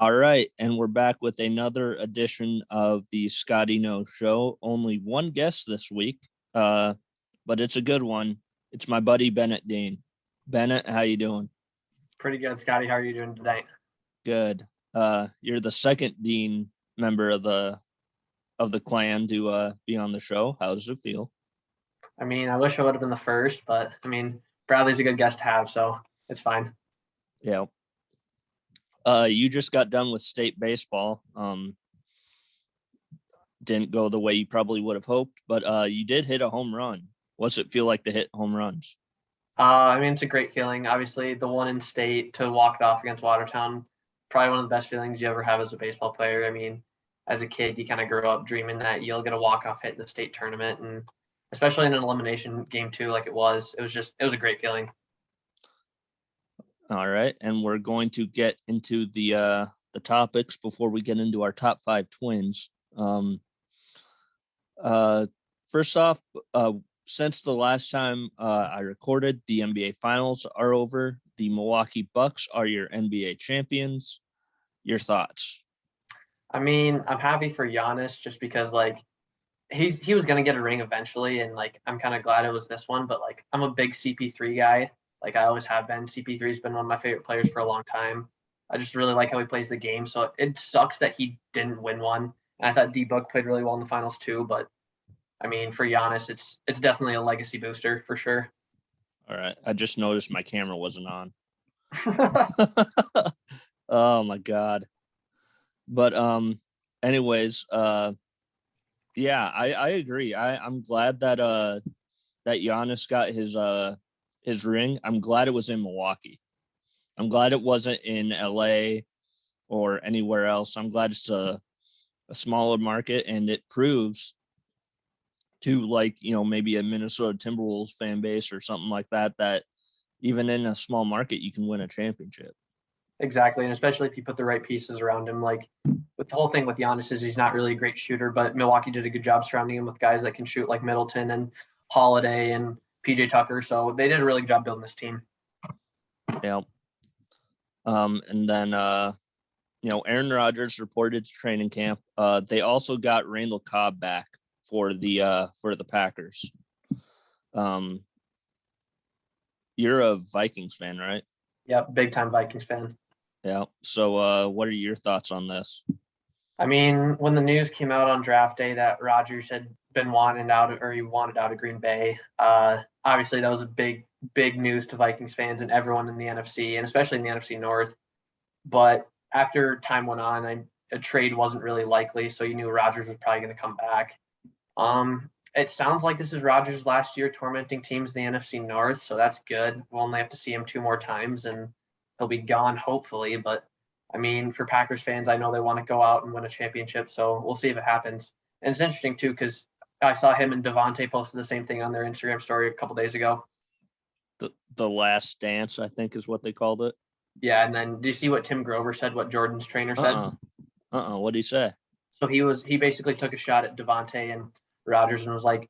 All right, and we're back with another edition of the Scotty No Show. Only one guest this week, but it's a good one. It's my buddy Bennett Dean. Bennett, how you doing? Pretty good, Scotty. How are you doing today? Good. You're the second Dean member of the clan to be on the show. How does it feel? I mean, I wish I would have been the first, but I mean, Bradley's a good guest to have, so it's fine. Yeah. You just got done with state baseball. Didn't go the way you probably would have hoped, but you did hit a home run. What's it feel like to hit home runs? I mean, it's a great feeling. Obviously, the one in state to walk it off against Watertown, probably one of the best feelings you ever have as a baseball player. I mean, as a kid, you kind of grow up dreaming that you'll get a walk-off hit in the state tournament, and especially in an elimination game too, like it was a great feeling. All right, and we're going to get into the topics before we get into our top five twins. First off, since the last time I recorded, the NBA Finals are over. The Milwaukee Bucks are your NBA champions. Your thoughts? I mean, I'm happy for Giannis just because like he was gonna get a ring eventually, and like I'm kind of glad it was this one. But like I'm a big CP3 guy, like I always have been. CP3's been one of my favorite players for a long time. I just really like how he plays the game. So it sucks that he didn't win one. And I thought D-Book played really well in the finals too. But I mean, for Giannis, it's definitely a legacy booster for sure. All right, I just noticed my camera wasn't on. Oh my god. But anyways, yeah, I agree. I'm glad that that Giannis got his ring. I'm glad it was in Milwaukee. I'm glad it wasn't in LA or anywhere else. I'm glad it's a smaller market, and it proves to, like, you know, maybe a Minnesota Timberwolves fan base or something like that, that even in a small market you can win a championship. Exactly, and especially if you put the right pieces around him. Like with the whole thing with Giannis is he's not really a great shooter, but Milwaukee did a good job surrounding him with guys that can shoot like Middleton and Holiday and PJ Tucker. So they did a really good job building this team. Yeah. And then you know, Aaron Rodgers reported to training camp. They also got Randall Cobb back for the Packers. You're a Vikings fan, right? Yep, big time Vikings fan. Yeah. So what are your thoughts on this? I mean, when the news came out on draft day that Rodgers had been wanted out of Green Bay, obviously that was a big news to Vikings fans and everyone in the NFC, and especially in the NFC North. But after time went on, a trade wasn't really likely, so you knew Rodgers was probably going to come back. It sounds like this is Rodgers' last year tormenting teams in the NFC North, so that's good. We'll only have to see him 2 more times, and he'll be gone, hopefully. But, I mean, for Packers fans, I know they want to go out and win a championship, so we'll see if it happens. And it's interesting, too, because I saw him and Devontae posted the same thing on their Instagram story a couple days ago. The last dance, I think, is what they called it. Yeah, and then do you see what Tim Grover said, what Jordan's trainer said? What'd he say? So he basically took a shot at Devontae and Rodgers and was like,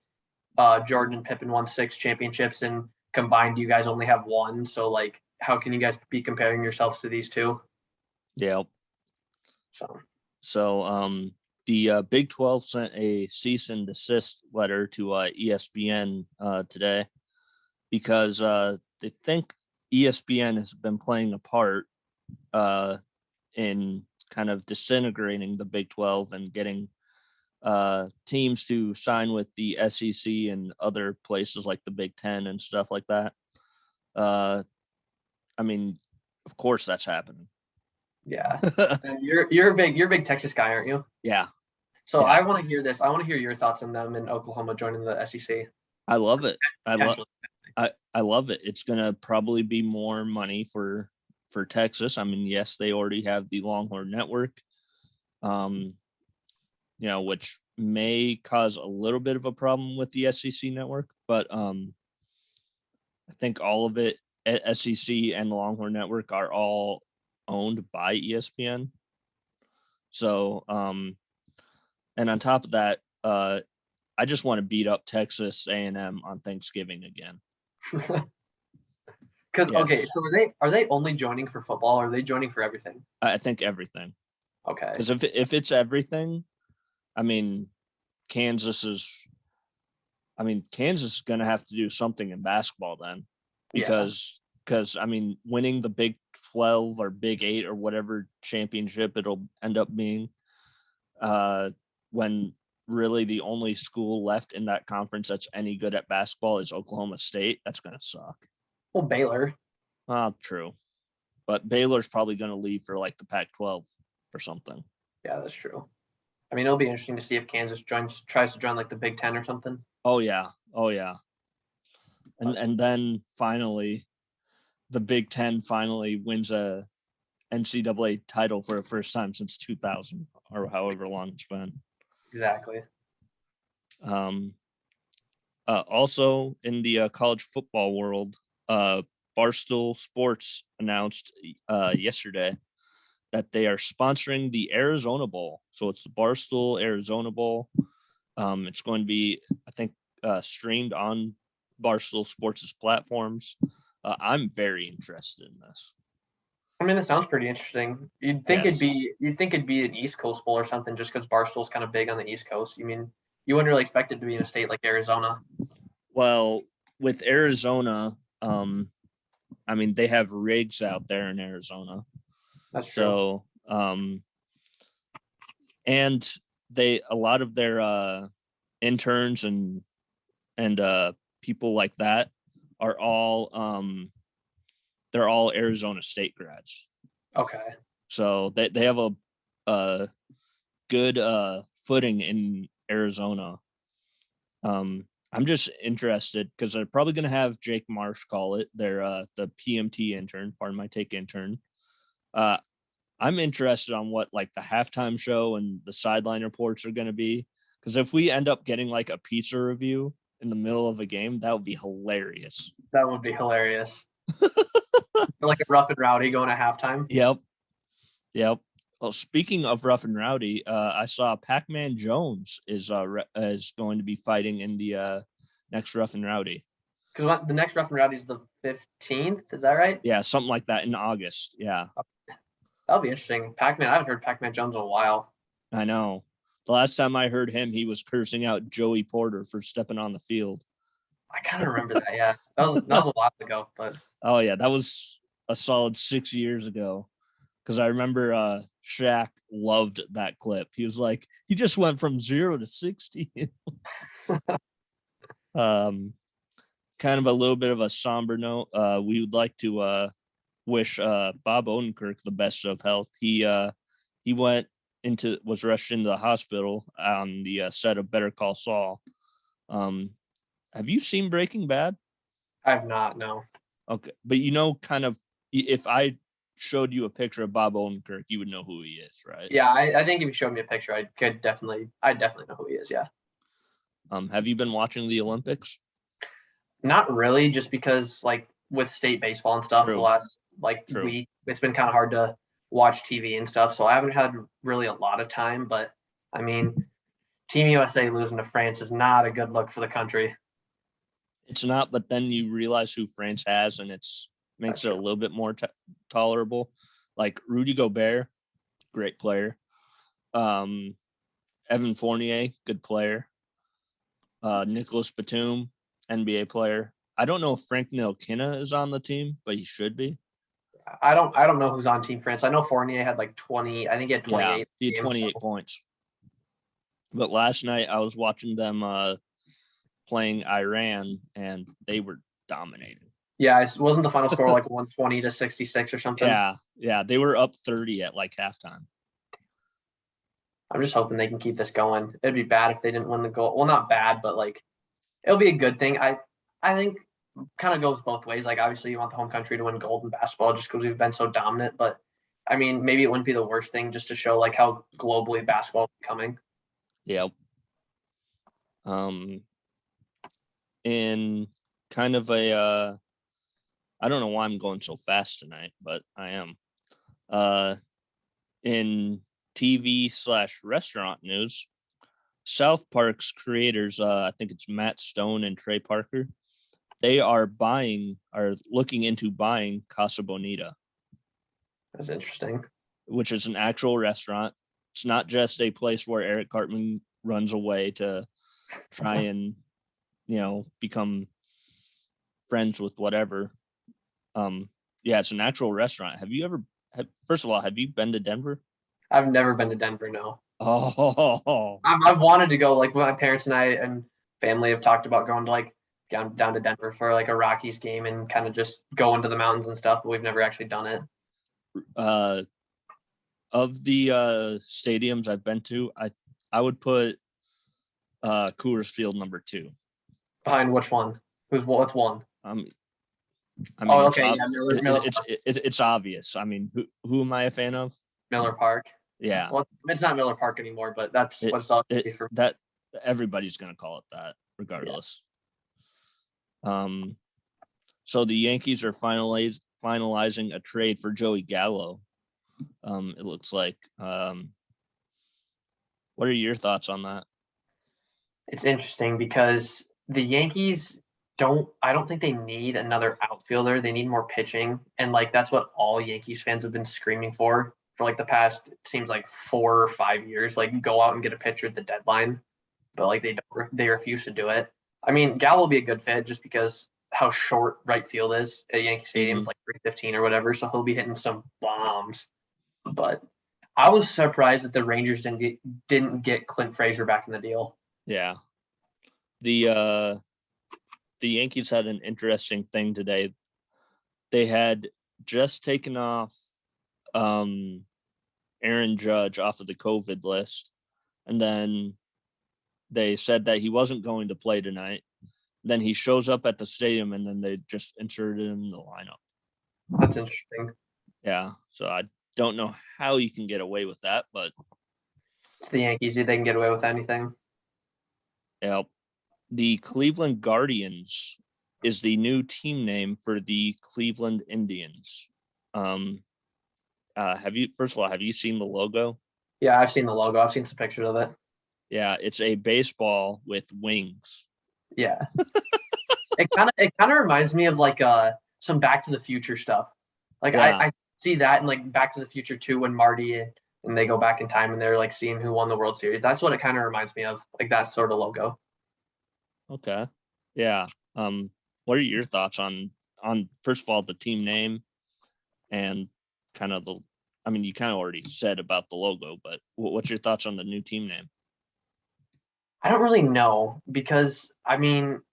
Jordan and Pippen won 6 championships, and combined you guys only have 1. So like, how can you guys be comparing yourselves to these two? Yeah. So the Big 12 sent a cease and desist letter to ESPN today because they think ESPN has been playing a part in kind of disintegrating the Big 12 and getting teams to sign with the SEC and other places like the Big 10 and stuff like that. I mean, of course that's happening. Yeah. you're a big Texas guy, aren't you? Yeah. So yeah. I want to hear this. I want to hear your thoughts on them in Oklahoma joining the SEC. I love it. I love it. It's gonna probably be more money for Texas. I mean, yes, they already have the Longhorn Network, you know, which may cause a little bit of a problem with the SEC network, but I think all of it, SEC and the Longhorn Network, are all owned by ESPN. So, and on top of that, I just want to beat up Texas A&M on Thanksgiving again. Because okay, Yes. so are they only joining for football, or are they joining for everything? I think everything. Okay. Because if it's everything, I mean, Kansas is. I mean, Kansas is going to have to do something in basketball then, Yeah. because I mean, winning the Big 12 or Big 8 or whatever championship it'll end up being, when really the only school left in that conference that's any good at basketball is Oklahoma State. That's going to suck. Well, Baylor. True. But Baylor's probably going to leave for like the Pac-12 or something. Yeah, that's true. I mean, it'll be interesting to see if Kansas tries to join like the Big Ten or something. Oh yeah. And But, and then finally, the Big Ten finally wins a NCAA title for the first time since 2000 or however long it's been. exactly. Um, Also in the college football world, Barstool Sports announced yesterday that they are sponsoring the Arizona Bowl. So it's the Barstool Arizona Bowl. It's going to be, I think, streamed on Barstool Sports' platforms. I'm very interested in this. I mean, that sounds pretty interesting. Yes. You'd think it'd be an East Coast bowl or something, just because Barstool's kind of big on the East Coast. You mean, you wouldn't really expect it to be in a state like Arizona. Well, with Arizona, I mean, they have rigs out there in Arizona. That's true. So, and a lot of their interns and people like that are they're all Arizona State grads. Okay. So they have a good footing in Arizona. I'm just interested because they're probably going to have Jake Marsh call it. They're the PMT intern, pardon my take intern. I'm interested on what like the halftime show and the sideline reports are going to be. Because if we end up getting like a pizza review in the middle of a game, that would be hilarious. That would be hilarious. Like a rough and rowdy going at halftime. Yep. Well, speaking of rough and rowdy, I saw Pac-Man Jones is going to be fighting in the next rough and rowdy. Because the next rough and rowdy is the 15th. Is that right? Yeah, something like that in August. Yeah, That'll be interesting. Pac-Man. I haven't heard Pac-Man Jones in a while. I know. The last time I heard him, he was cursing out Joey Porter for stepping on the field. I kind of remember that. Yeah, that was a while ago. But Oh yeah, that was a solid 6 years ago. Because I remember Shaq loved that clip. He was like, he just went from 0 to 60. Kind of a little bit of a somber note. We would like to wish Bob Odenkirk the best of health. He was rushed into the hospital on the set of Better Call Saul. Have you seen Breaking Bad? I have not. No. Okay, but kind of if I showed you a picture of Bob Odenkirk, you would know who he is, right? Yeah, I think if you showed me a picture, I'd definitely know who he is. Yeah. Have you been watching the Olympics? Not really, just because like with state baseball and stuff, the True. last week, it's been kind of hard to watch TV and stuff. So I haven't had really a lot of time. But I mean, Team USA losing to France is not a good look for the country. It's not, but then you realize who France has, and makes it a little bit more tolerable. Like Rudy Gobert, great player. Evan Fournier, good player. Nicholas Batum, NBA player. I don't know if Frank Ntilikina is on the team, but he should be. I don't know who's on Team France. I know Fournier had like 20. I think he had 28. Yeah, he had 28 points. But last night I was watching them playing Iran, and they were dominating. Yeah, it wasn't the final score like 120 to 66 or something. Yeah, they were up 30 at like halftime. I'm just hoping they can keep this going. It'd be bad if they didn't win the gold. Well, not bad, but like it'll be a good thing. I think kind of goes both ways. Like obviously you want the home country to win gold in basketball just because we've been so dominant, but I mean maybe it wouldn't be the worst thing just to show like how globally basketball is becoming. Yep. In kind of a I don't know why I'm going so fast tonight, but I am. In TV/restaurant news, South Park's creators, I think it's Matt Stone and Trey Parker, they are looking into buying Casa Bonita. That's interesting. Which is an actual restaurant. It's not just a place where Eric Cartman runs away to try and, become friends with whatever. It's an actual restaurant. First of all, have you been to Denver? I've never been to Denver, no. Oh, I've wanted to go, like, my parents and I and family have talked about going to, like, down to Denver for, like, a Rockies game and kind of just go into the mountains and stuff, but we've never actually done it. Of the stadiums I've been to, I would put Coors Field number 2. Behind which one? What's one? Okay. Miller It's obvious. I mean, who am I a fan of? Miller Park. Yeah. Well, it's not Miller Park anymore, but that's what's up for that. Everybody's gonna call it that, regardless. Yeah. So the Yankees are finalizing a trade for Joey Gallo. It looks like. What are your thoughts on that? It's interesting because the Yankees I don't think they need another outfielder. They need more pitching. And, like, that's what all Yankees fans have been screaming for like the past, it seems like 4 or 5 years. Like, go out and get a pitcher at the deadline. But, like, they refuse to do it. I mean, Gallo will be a good fit just because how short right field is at Yankee Stadium. It's like 315 or whatever. So he'll be hitting some bombs. But I was surprised that the Rangers didn't get Clint Frazier back in the deal. Yeah. The Yankees had an interesting thing today. They had just taken off Aaron Judge off of the COVID list, and then they said that he wasn't going to play tonight. Then he shows up at the stadium, and then they just inserted him in the lineup. That's interesting. Yeah, so I don't know how you can get away with that, but it's the Yankees. They can get away with anything. Yeah. The Cleveland Guardians is the new team name for the Cleveland Indians. Have you seen the logo? Yeah, I've seen the logo. I've seen some pictures of it. Yeah, it's a baseball with wings. Yeah. it kind of reminds me of like some Back to the Future stuff. Like, yeah. I see that in like Back to the Future 2 when Marty and they go back in time and they're like seeing who won the World Series. That's what it kind of reminds me of, like that sort of logo. Okay. Yeah. What are your thoughts on first of all the team name and kind of you kind of already said about the logo, but what's your thoughts on the new team name? I don't really know because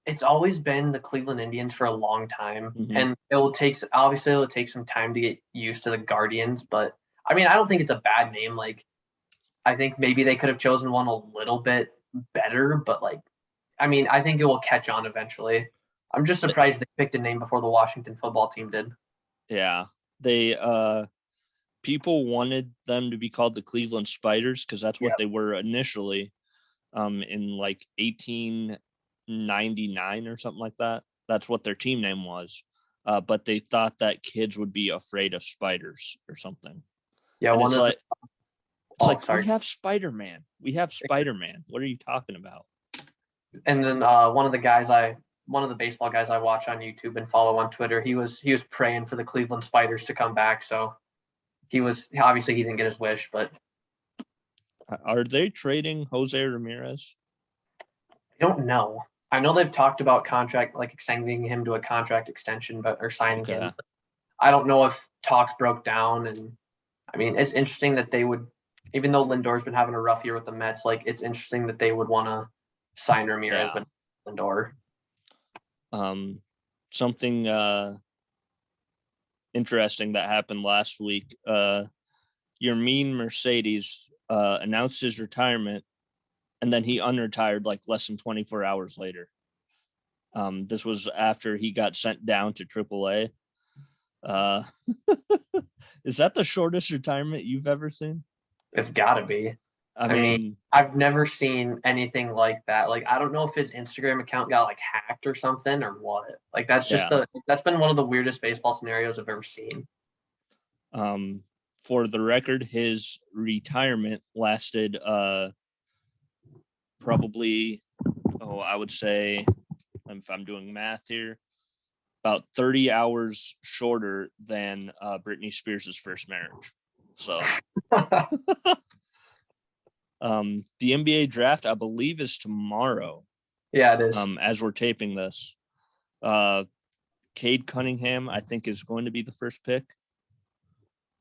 it's always been the Cleveland Indians for a long time, and it will take some time to get used to the Guardians. But I don't think it's a bad name. Like, I think maybe they could have chosen one a little bit better, but I think it will catch on eventually. I'm just surprised they picked a name before the Washington football team did. Yeah, they people wanted them to be called the Cleveland Spiders because that's what they were initially. In like 1899 or something like that. That's what their team name was. But they thought that kids would be afraid of spiders or something. Yeah, and we have Spider-Man. We have Spider-Man. What are you talking about? And then one of the baseball guys I watch on YouTube and follow on Twitter, he was praying for the Cleveland Spiders to come back. So he didn't get his wish, but are they trading Jose Ramirez? I don't know. I know they've talked about extending him to a contract extension, or signing him. But I don't know if talks broke down. And it's interesting that they would, even though Lindor's been having a rough year with the Mets, it's interesting that they would want to sign Ramirez, but Lindor. Something interesting that happened last week. Your mean Mercedes announced his retirement, and then he unretired less than 24 hours later. This was after he got sent down to AAA. Is that the shortest retirement you've ever seen? It's gotta be. I've never seen anything like that. I don't know if his Instagram account got hacked or something or what. That's been one of the weirdest baseball scenarios I've ever seen. For the record, his retirement lasted probably, I would say, if I'm doing math here, about 30 hours shorter than Britney Spears' first marriage. So the NBA draft, I believe, is tomorrow. Yeah, it is. As we're taping this. Cade Cunningham, I think, is going to be the first pick.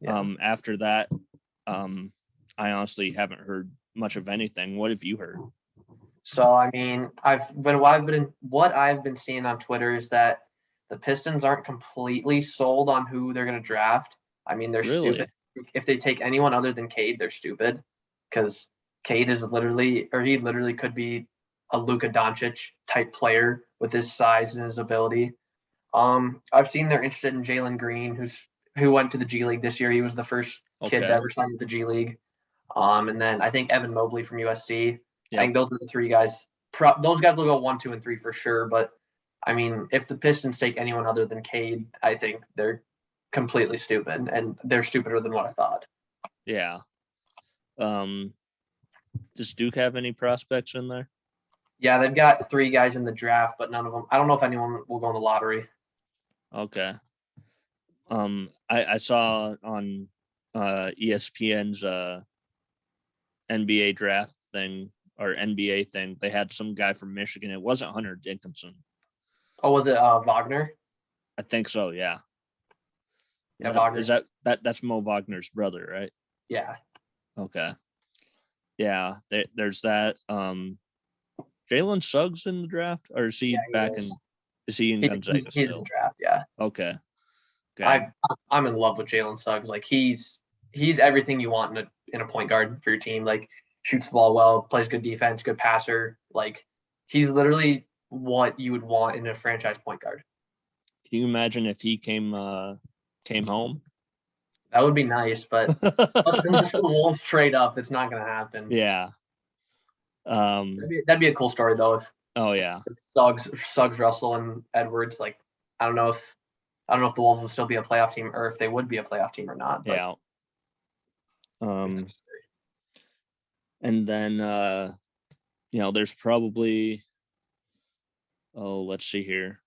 Yeah. After that, I honestly haven't heard much of anything. What have you heard? So I mean, what I've been seeing on Twitter is that the Pistons aren't completely sold on who they're going to draft. I mean, they're stupid. If they take anyone other than Cade, they're stupid, because Cade is he literally could be a Luka Doncic type player with his size and his ability. I've seen they're interested in Jalen Green, who went to the G League this year. He was the first kid to ever sign with the G League. And then I think Evan Mobley from USC. Yep. I think those are the three guys. Those guys will go 1, 2, and 3 for sure. But I mean, if the Pistons take anyone other than Cade, I think they're completely stupid, and they're stupider than what I thought. Yeah. Does Duke have any prospects in there? Yeah, they've got 3 guys in the draft, but none of them. I don't know if anyone will go in the lottery. Okay. I saw on ESPN's NBA draft thing or NBA thing, they had some guy from Michigan. It wasn't Hunter Dickinson. Oh, was it Wagner? I think so. Yeah. Yeah, Wagner. That's Mo Wagner's brother, right? Yeah. Okay. Yeah. There's that. Jalen Suggs in the draft, or is he Is he in Gonzaga still? He's in the draft. Yeah. Okay. I'm in love with Jalen Suggs. Like he's everything you want in a point guard for your team. Like shoots the ball well, plays good defense, good passer. Like he's literally what you would want in a franchise point guard. Can you imagine if he came home? That would be nice, but unless the Wolves trade up, it's not going to happen. Yeah. That'd be a cool story though. If Suggs, Russell, and Edwards. Like I don't know if the Wolves would still be a playoff team, or if they would be a playoff team or not. But, yeah. And then there's probably let's see here.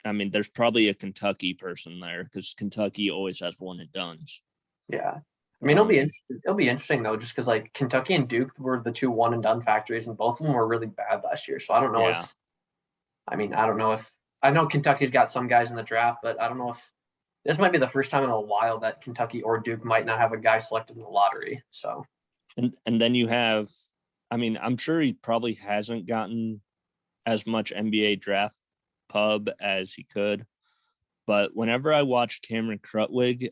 I mean, there's probably a Kentucky person there because Kentucky always has one and dones. Yeah. I mean, it'll be interesting though, just because like Kentucky and Duke were the 2 one and done factories, and both of them were really bad last year. So I don't know if I know Kentucky's got some guys in the draft, but I don't know if this might be the first time in a while that Kentucky or Duke might not have a guy selected in the lottery. So, and then you have, I mean, I'm sure he probably hasn't gotten as much NBA draft pub as he could, but whenever I watched Cameron Krutwig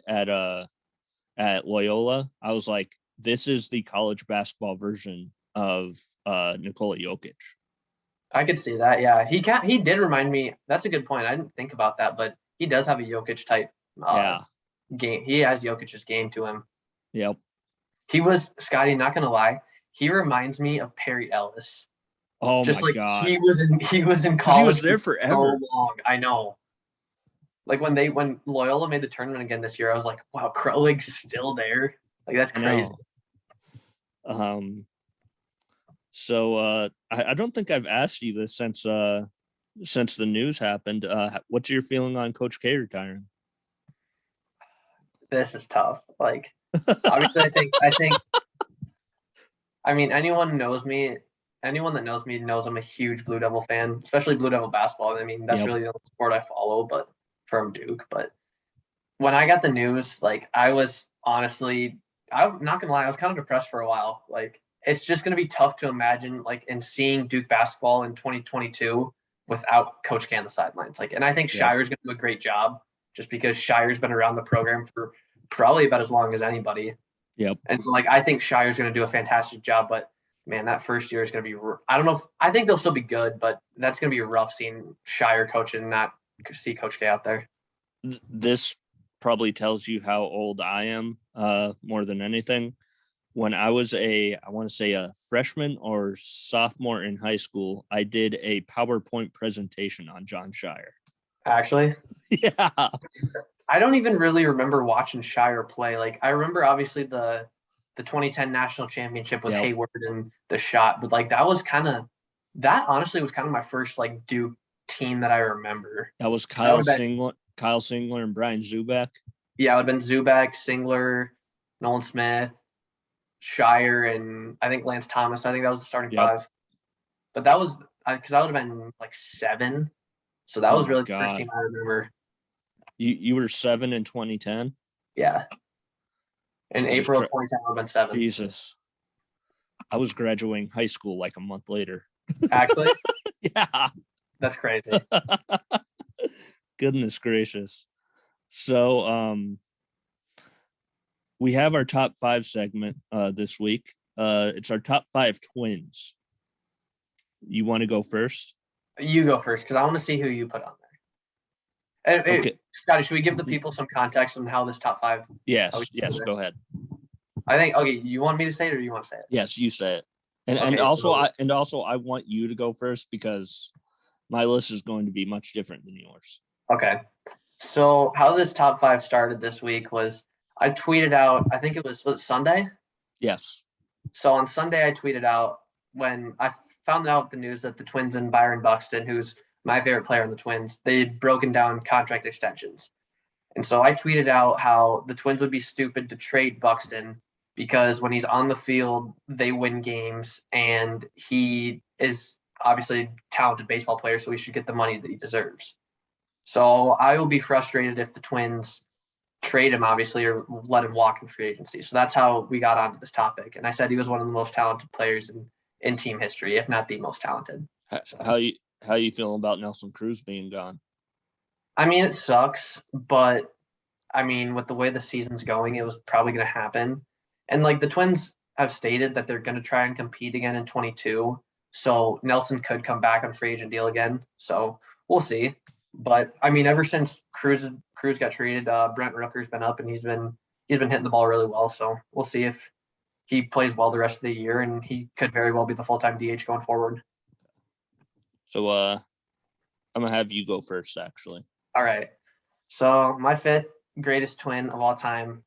at Loyola, I was like, this is the college basketball version of Nikola Jokic. I could see that. Yeah, he did remind me. That's a good point. I didn't think about that, but he does have a Jokic type game. He has Jokic's game to him. Yep. He was, Scotty, not gonna lie, he reminds me of Perry Ellis. Oh my God. He was in college. He was there forever. So long. I know. Like when Loyola made the tournament again this year, I was like, wow, Krutwig's still there. Like that's crazy. So I don't think I've asked you this since the news happened. What's your feeling on Coach K retiring? This is tough. Like obviously I think I mean anyone that knows me knows I'm a huge Blue Devil fan, especially Blue Devil basketball. I mean, that's really the only sport I follow, but from Duke. But when I got the news, like I'm not gonna lie, I was kind of depressed for a while. Like it's just gonna be tough to imagine in seeing Duke basketball in 2022 without Coach K on the sidelines. And I think Shire's gonna do a great job just because Shire's been around the program for probably about as long as anybody. Yep. And so I think Shire's gonna do a fantastic job, but man, that first year is gonna be. I don't know. I think they'll still be good, but that's gonna be rough seeing Shire coach and not see Coach K out there. This probably tells you how old I am more than anything. When I was I want to say a freshman or sophomore in high school, I did a PowerPoint presentation on John Shire. Actually? Yeah. I don't even really remember watching Shire play. Like I remember obviously the 2010 national championship with Hayward and the shot, but that honestly was kind of my first Duke team that I remember. That was That would've been- Kyle Singler and Brian Zuback. Yeah, it would have been Zubak, Singler, Nolan Smith, Shire, and I think Lance Thomas. I think that was the starting five. But that was because I would have been like 7. So that was really the first team I remember. You were 7 in 2010? Yeah. In April 2010, I would have been 7. Jesus. I was graduating high school like a month later. Actually? Yeah. That's crazy. Goodness gracious. So we have our top 5 segment this week. It's our top 5 twins. You want to go first? You go first because I want to see who you put on there. And, okay. Scotty, should we give the people some context on how this top 5? Yes, go ahead. I think you want me to say it or you want to say it? Yes, you say it. And also I want you to go first because my list is going to be much different than yours. Okay. So how this top 5 started this week was I tweeted out, I think was it Sunday? Yes. So on Sunday I tweeted out when I found out the news that the Twins and Byron Buxton, who's my favorite player in the Twins, they'd broken down contract extensions. And so I tweeted out how the Twins would be stupid to trade Buxton because when he's on the field, they win games, and he is obviously a talented baseball player, so he should get the money that he deserves. So I will be frustrated if the Twins trade him, obviously, or let him walk in free agency. So that's how we got onto this topic. And I said he was one of the most talented players in team history, if not the most talented. So. How you feeling about Nelson Cruz being gone? I mean, it sucks, but I mean, with the way the season's going, it was probably going to happen. And like the Twins have stated that they're going to try and compete again in 22. So Nelson could come back on free agent deal again. So we'll see. But I mean, ever since Cruz got traded, Brent Rooker's been up and he's been hitting the ball really well. So we'll see if he plays well the rest of the year, and he could very well be the full-time DH going forward. So I'm gonna have you go first, actually. All right. So my 5th greatest Twin of all time,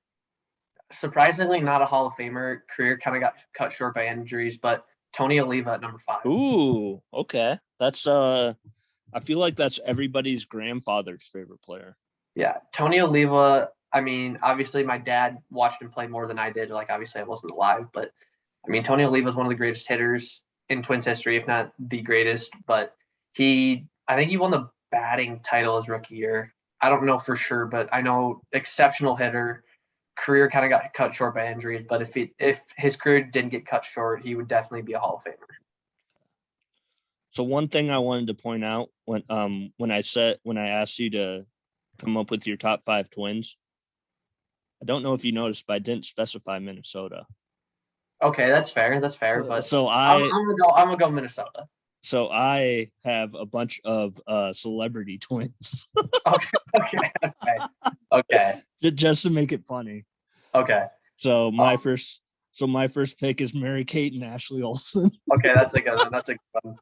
surprisingly not a Hall of Famer. Career kind of got cut short by injuries, but Tony Oliva at number 5. Ooh, okay. That's I feel like that's everybody's grandfather's favorite player. Yeah, Tony Oliva. I mean, obviously my dad watched him play more than I did. Like, obviously I wasn't alive, but I mean, Tony Oliva is one of the greatest hitters in Twins history, if not the greatest. But I think he won the batting title his rookie year. I don't know for sure, but I know exceptional hitter. Career kind of got cut short by injuries, but if his career didn't get cut short, he would definitely be a Hall of Famer. So one thing I wanted to point out when I asked you to come up with your top 5 Twins, I don't know if you noticed, but I didn't specify Minnesota. Okay, that's fair. But so I'm gonna go Minnesota. So I have a bunch of celebrity twins. Okay. Just to make it funny. Okay. So my first pick is Mary-Kate and Ashley Olsen. Okay, that's a good one. That's a good one.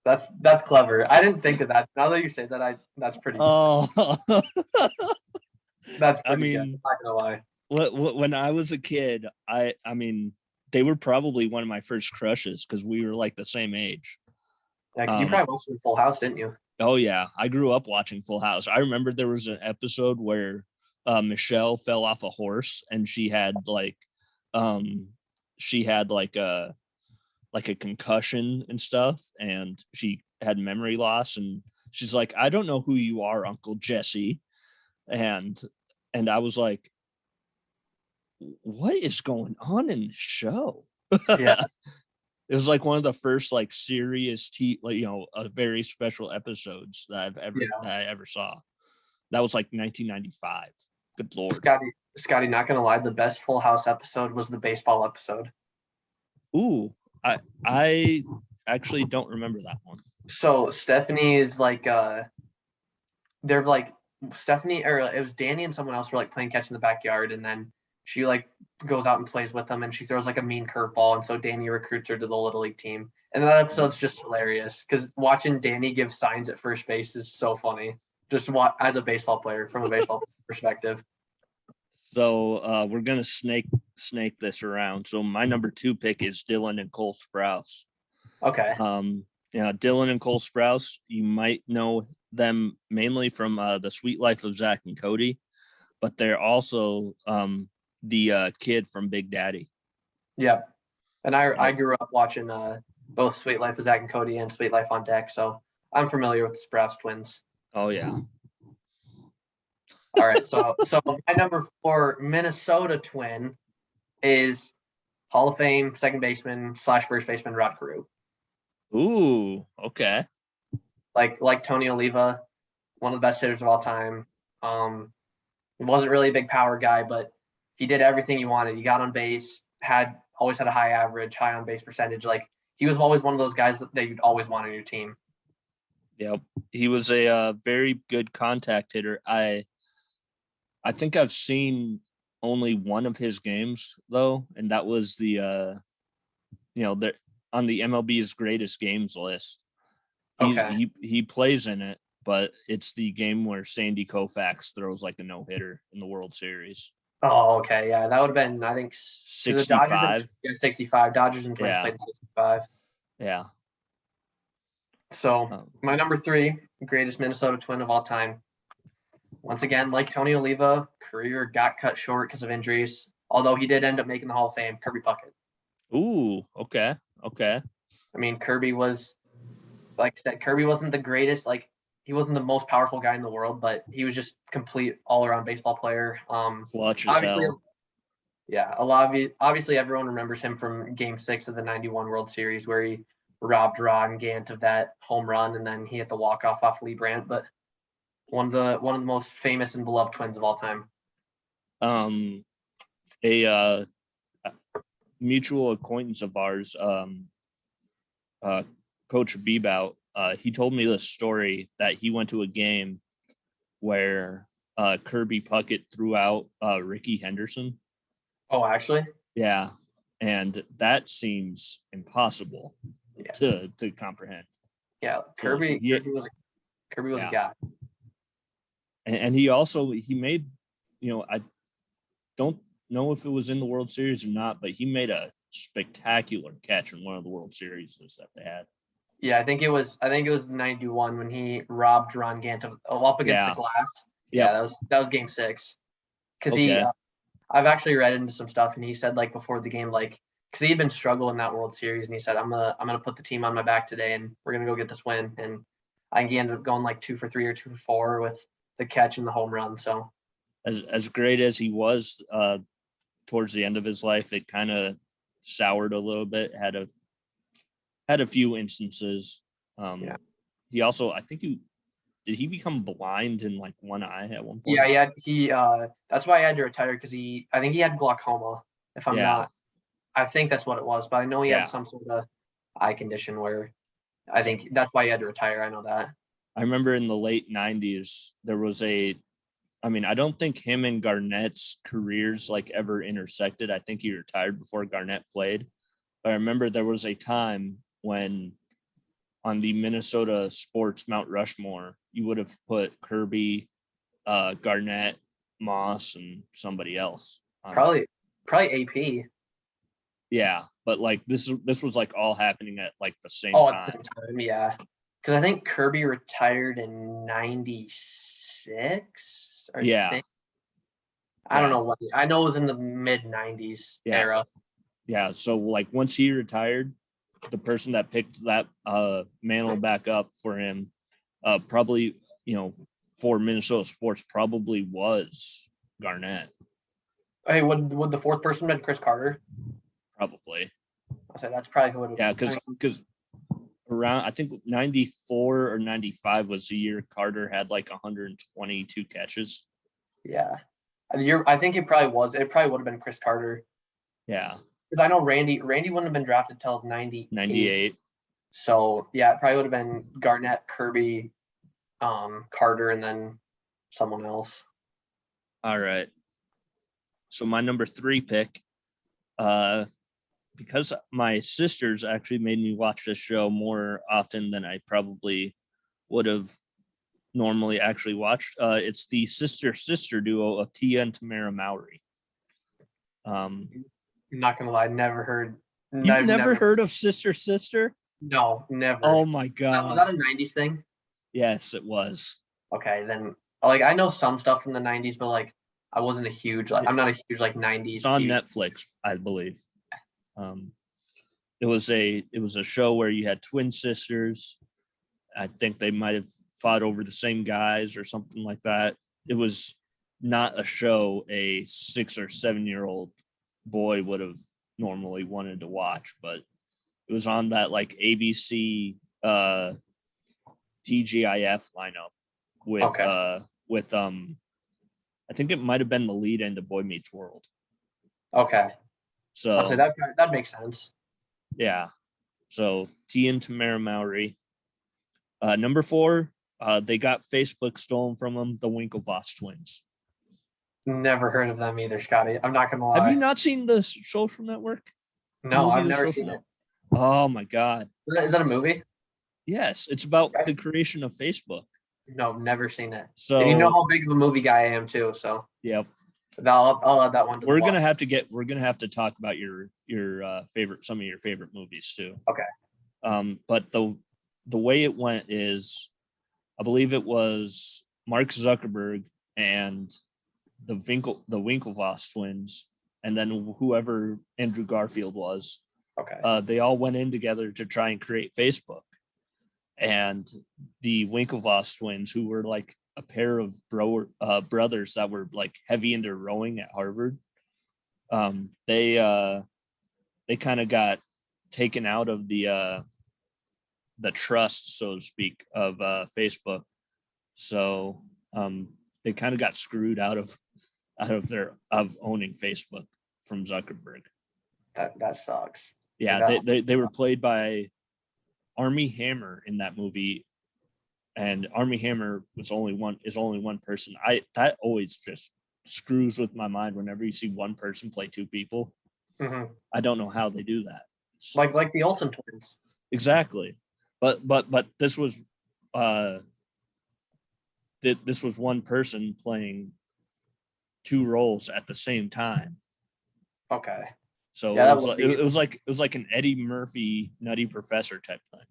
That's clever. I didn't think of that. Now that you say that, that's pretty. Oh. That's pretty good. I'm not gonna lie. When I was a kid, I mean, they were probably one of my first crushes because we were like the same age. Yeah, you probably watched Full House, didn't you? Oh yeah, I grew up watching Full House. I remember there was an episode where Michelle fell off a horse and she had a concussion and stuff, and she had memory loss, and she's like, "I don't know who you are, Uncle Jesse," and I was like, what is going on in the show? Yeah. It was like one of the first like serious a very special episodes that I ever saw. That was like 1995. Good Lord. Scotty, not gonna lie, the best Full House episode was the baseball episode. Ooh, I actually don't remember that one. So Stephanie is like they're like Stephanie, or it was Danny and someone else were like playing catch in the backyard, and then she like goes out and plays with them, and she throws like a mean curveball, and so Danny recruits her to the Little League team. And that episode's just hilarious because watching Danny give signs at first base is so funny. Just as a baseball player from a baseball perspective. So we're gonna snake this around. So my number 2 pick is Dylan and Cole Sprouse. Okay. Yeah, Dylan and Cole Sprouse. You might know them mainly from the Sweet Life of Zach and Cody, but they're also the kid from Big Daddy. Yep. And I grew up watching both Sweet Life of Zach and Cody and Sweet Life on Deck, so I'm familiar with the Sprouse twins. Oh yeah. All right, so my number 4 Minnesota twin is Hall of Fame second baseman / first baseman Rod Carew. Ooh, okay. Like Tony Oliva, one of the best hitters of all time. He wasn't really a big power guy, but he did everything you wanted. He got on base, always had a high average, high on base percentage. Like he was always one of those guys that you'd always want on your team. Yep, he was a very good contact hitter. I think I've seen only one of his games though, and that was the on the MLB's greatest games list. He plays in it, but it's the game where Sandy Koufax throws like a no-hitter in the World Series. Oh, okay, yeah, that would have been, I think, 65. 65. Dodgers and Twins played in 65. Yeah. So my number 3 greatest Minnesota Twin of all time. Once again, like Tony Oliva, career got cut short because of injuries. Although he did end up making the Hall of Fame, Kirby Puckett. Ooh, okay. I mean, Kirby was, like I said, Kirby wasn't the greatest. Like he wasn't the most powerful guy in the world, but he was just complete all-around baseball player. Clutch as hell. Yeah, obviously everyone remembers him from Game 6 of the '91 World Series where he robbed Ron Gant of that home run, and then he hit the walk-off off Lee Brandt. But one of the most famous and beloved twins of all time. A mutual acquaintance of ours, Coach Bebout, he told me this story that he went to a game where Kirby Puckett threw out Ricky Henderson. Oh, actually? Yeah, and that seems impossible to comprehend. Yeah, Kirby was a guy. And he made, I don't know if it was in the World Series or not, but he made a spectacular catch in one of the World Series that they had. Yeah, I think it was 91 when he robbed Ron Gant up against the glass. Yeah, that was Game 6. Because I've actually read into some stuff, and he said like before the game, like because he had been struggling that World Series, and he said I'm gonna put the team on my back today, and we're gonna go get this win. And I think he ended up going like 2 for 3 or 2 for 4 with the catch and the home run. So as great as he was towards the end of his life, it kind of soured a little bit. Had a few instances. He also, I think did he become blind in like one eye at one point? Yeah, he that's why he had to retire because I think he had glaucoma. If I'm not, I think that's what it was. But I know he had some sort of eye condition where I think that's why he had to retire. I know that. I remember in the late 90s, there was I don't think him and Garnett's careers like ever intersected. I think he retired before Garnett played. But I remember there was a time when on the Minnesota sports Mount Rushmore, you would have put Kirby, Garnett, Moss, and somebody else. Probably AP. Yeah, but like this was like all happening at like the same time. Oh, at the same time, yeah. Because I think Kirby retired in '96. I don't know what. I know it was in the mid '90s era. Yeah, so like once he retired, the person that picked that mantle back up for him, probably for Minnesota sports, probably was Garnett. Hey, would the fourth person been Chris Carter? Probably. I'll say that's probably who it would. Yeah, because around I think 94 or 95 was the year Carter had like 122 catches. Yeah, I think it probably was. It probably would have been Chris Carter. Yeah. Because I know Randy wouldn't have been drafted till 98. So yeah, it probably would have been Garnett, Kirby, Carter, and then someone else. All right. So my number 3 pick, because my sisters actually made me watch this show more often than I probably would have normally actually watched. It's the sister duo of Tia and Tamara Mowry. I'm not gonna lie, never heard. You've never heard of Sister? No, never. Oh my Was god. that a 90s thing? Yes, it was. Okay, then like I know some stuff from the 90s, but like I wasn't a huge like I'm not a huge like 90s It's on TV. Netflix, I believe. It was a show where you had twin sisters. I think they might have fought over the same guys or something like that. It was not a show a 6 or 7-year-old boy would have normally wanted to watch, but it was on that like ABC TGIF lineup with I think it might have been the lead end of Boy Meets World. Okay. So So that makes sense. yeah. So T and Tamara Mowry. Number 4, they got Facebook stolen from them, the Winklevoss twins. Never heard of them either, Scotty. I'm not gonna lie. Have you not seen the Social Network? No, I've never seen it. Oh my god. Is that a movie? Yes, it's about the creation of Facebook. No, never seen it. So and you know how big of a movie guy I am too. So yep. I'll add that one to We're gonna have to talk about your some of your favorite movies too. Okay. But the way it went is, I believe it was Mark Zuckerberg and the Winklevoss twins, and then whoever Andrew Garfield was. Okay. They all went in together to try and create Facebook. And the Winklevoss twins, who were like a pair of brothers that were like heavy into rowing at Harvard, they kind of got taken out of the trust, so to speak, of Facebook. So they kind of got screwed out of owning Facebook from Zuckerberg. That sucks. Yeah, they were played by Armie Hammer in that movie, and Armie Hammer is only one person. That always just screws with my mind whenever you see one person play two people. Mm-hmm. I don't know how they do that. Like the Olsen twins. Exactly, but this was this was one person playing two roles at the same time. Okay. So yeah, it was like an Eddie Murphy Nutty Professor type thing.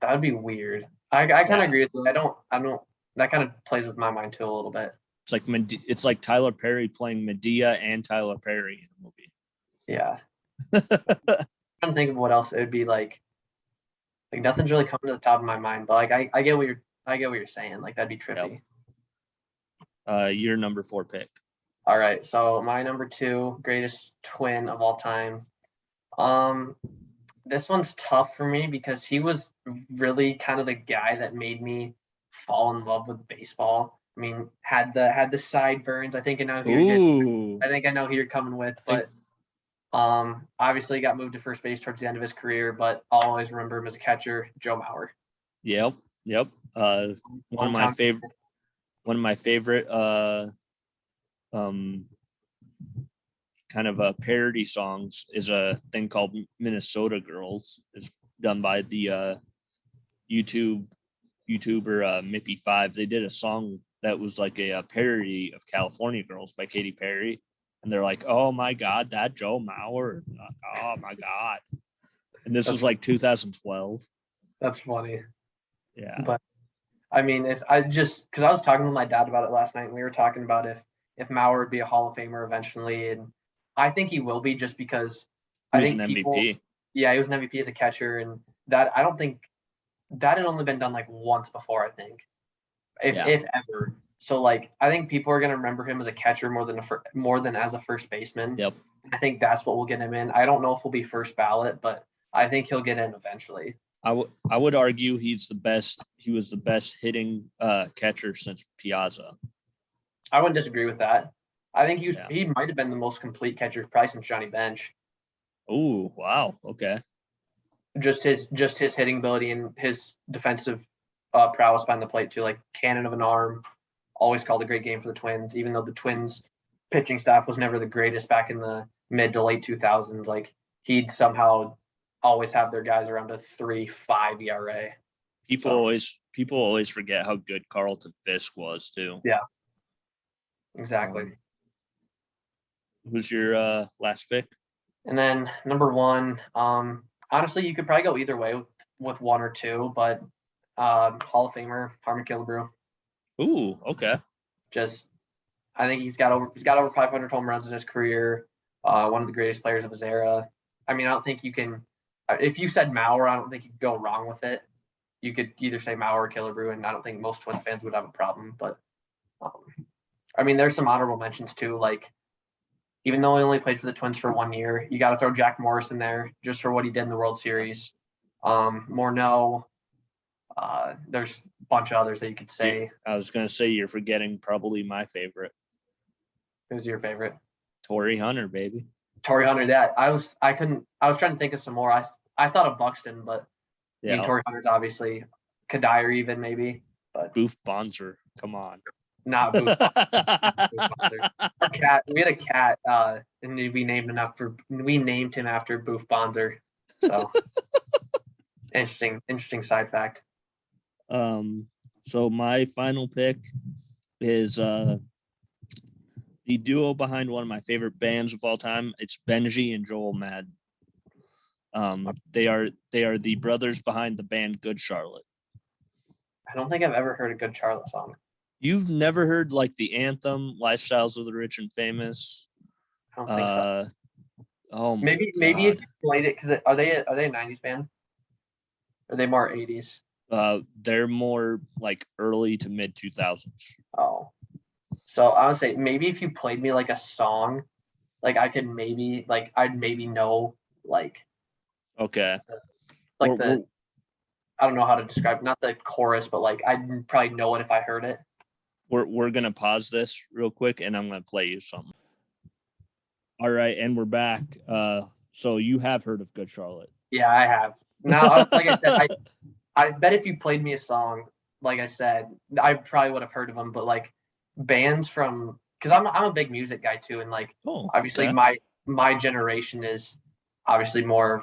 That would be weird. I kind of agree with you. I don't. That kind of plays with my mind too a little bit. It's like Tyler Perry playing Medea and Tyler Perry in a movie. Yeah. I'm trying to think of what else it would be like. Like nothing's really coming to the top of my mind, but like I get what you're saying. Like that'd be trippy. Yep. Your number 4 pick. All right, so my number 2 greatest twin of all time. This one's tough for me because he was really kind of the guy that made me fall in love with baseball. I mean, had the sideburns. I think I know who you're coming with, but obviously got moved to first base towards the end of his career, but I'll always remember him as a catcher, Joe Mauer. Yep. One of my favorite kind of parody songs is a thing called Minnesota Girls. It's done by the YouTuber Mippy5. They did a song that was like a parody of California Girls by Katy Perry, and they're like, oh my god, that Joe Mauer, oh my god. And this was like 2012. That's funny. Yeah, but I mean, because I was talking with my dad about it last night, and we were talking about if Mauer would be a Hall of Famer eventually, and I think he will be just because he was an MVP. Yeah, he was an MVP as a catcher, and that I don't think that had only been done like once before. I think, if ever. So like, I think people are gonna remember him as a catcher more than as a first baseman. Yep. I think that's what will get him in. I don't know if he'll be first ballot, but I think he'll get in eventually. I would argue he was the best hitting catcher since Piazza. I wouldn't disagree with that. I think he might have been the most complete catcher probably since Johnny Bench. Oh, wow. Okay. Just his hitting ability and his defensive prowess behind the plate too, like cannon of an arm. Always called a great game for the Twins, even though the Twins pitching staff was never the greatest back in the mid to late 2000s. Like he'd somehow always have their guys around a 3.5 ERA. People always forget how good Carlton Fisk was too. Yeah. Exactly. Who's your last pick? And then number 1, honestly, you could probably go either way with one or two, but Hall of Famer Harmon Killebrew. Ooh, okay. I think he's got over 500 home runs in his career. One of the greatest players of his era. I mean, I don't think you can. If you said Mauer, I don't think you could go wrong with it. You could either say Mauer or Killebrew, and I don't think most Twins fans would have a problem. But I mean, there's some honorable mentions too. Like, even though he only played for the Twins for 1 year, you got to throw Jack Morris in there just for what he did in the World Series. Morneau. There's a bunch of others that you could say. I was gonna say you're forgetting probably my favorite. Who's your favorite? Torrey Hunter, baby. Torrey Hunter. That I was trying to think of some more. I thought of Buxton, but I mean, Torrey Hunter's obviously Kadire even maybe. But Boof Bonser, come on. Not Boof Bonser. Our cat. We had a cat, and we named him after Boof Bonser. So interesting side fact. So my final pick is the duo behind one of my favorite bands of all time. It's Benji and Joel Madden. They are the brothers behind the band Good Charlotte. I don't think I've ever heard a Good Charlotte song. You've never heard like the anthem "Lifestyles of the Rich and Famous"? I don't think so. Oh, maybe if you played it, because are they a 90s band? Or are they more 80s? They're more like early to mid 2000s. Oh, so I would say maybe if you played me like a song, like I could maybe I'd maybe know like. Okay. I don't know how to describe, not the chorus, but like I'd probably know it if I heard it. We're gonna pause this real quick, and I'm gonna play you something. All right, and we're back. So you have heard of Good Charlotte? Yeah, I have. Now, like I said, I bet if you played me a song, like I said, I probably would have heard of them. But like bands from, because I'm a big music guy too, and like obviously my generation is obviously more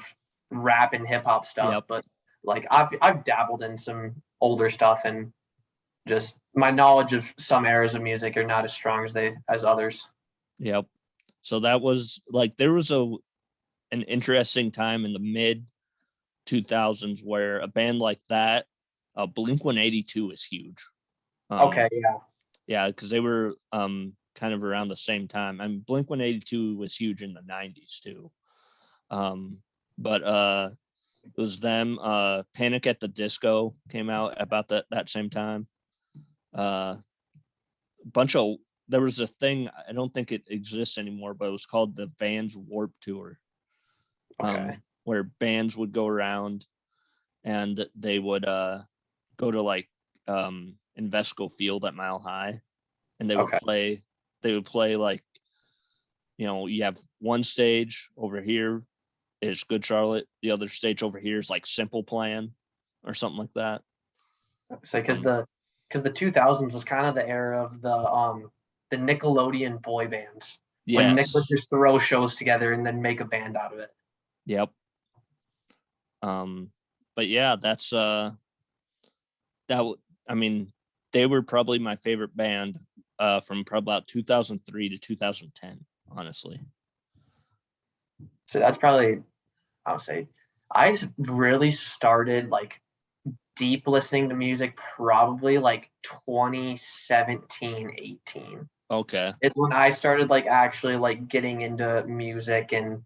rap and hip hop stuff. Yep. But like I've dabbled in some older stuff, and just my knowledge of some eras of music are not as strong as others. Yep. So that was like, there was an interesting time in the mid 2000s where a band like that, Blink-182 is huge. Okay, yeah. Yeah, because they were kind of around the same time. I mean, Blink-182 was huge in the 90s too. But it was them. Panic at the Disco came out about that same time. There was a thing, I don't think it exists anymore, but it was called the Vans Warp Tour. Okay. Where bands would go around and they would go to like Invesco Field at Mile High, and they would play like, you have one stage over here is Good Charlotte, the other stage over here is like Simple Plan or something like that. So because the 2000s was kind of the era of the Nickelodeon boy bands. Yes. When Nick would just throw shows together and then make a band out of it. Yep. But yeah, that's I mean, they were probably my favorite band from probably about 2003 to 2010, honestly. So that's probably, I would say, I really started like deep listening to music probably like 2017, 18. Okay. It's when I started like actually like getting into music and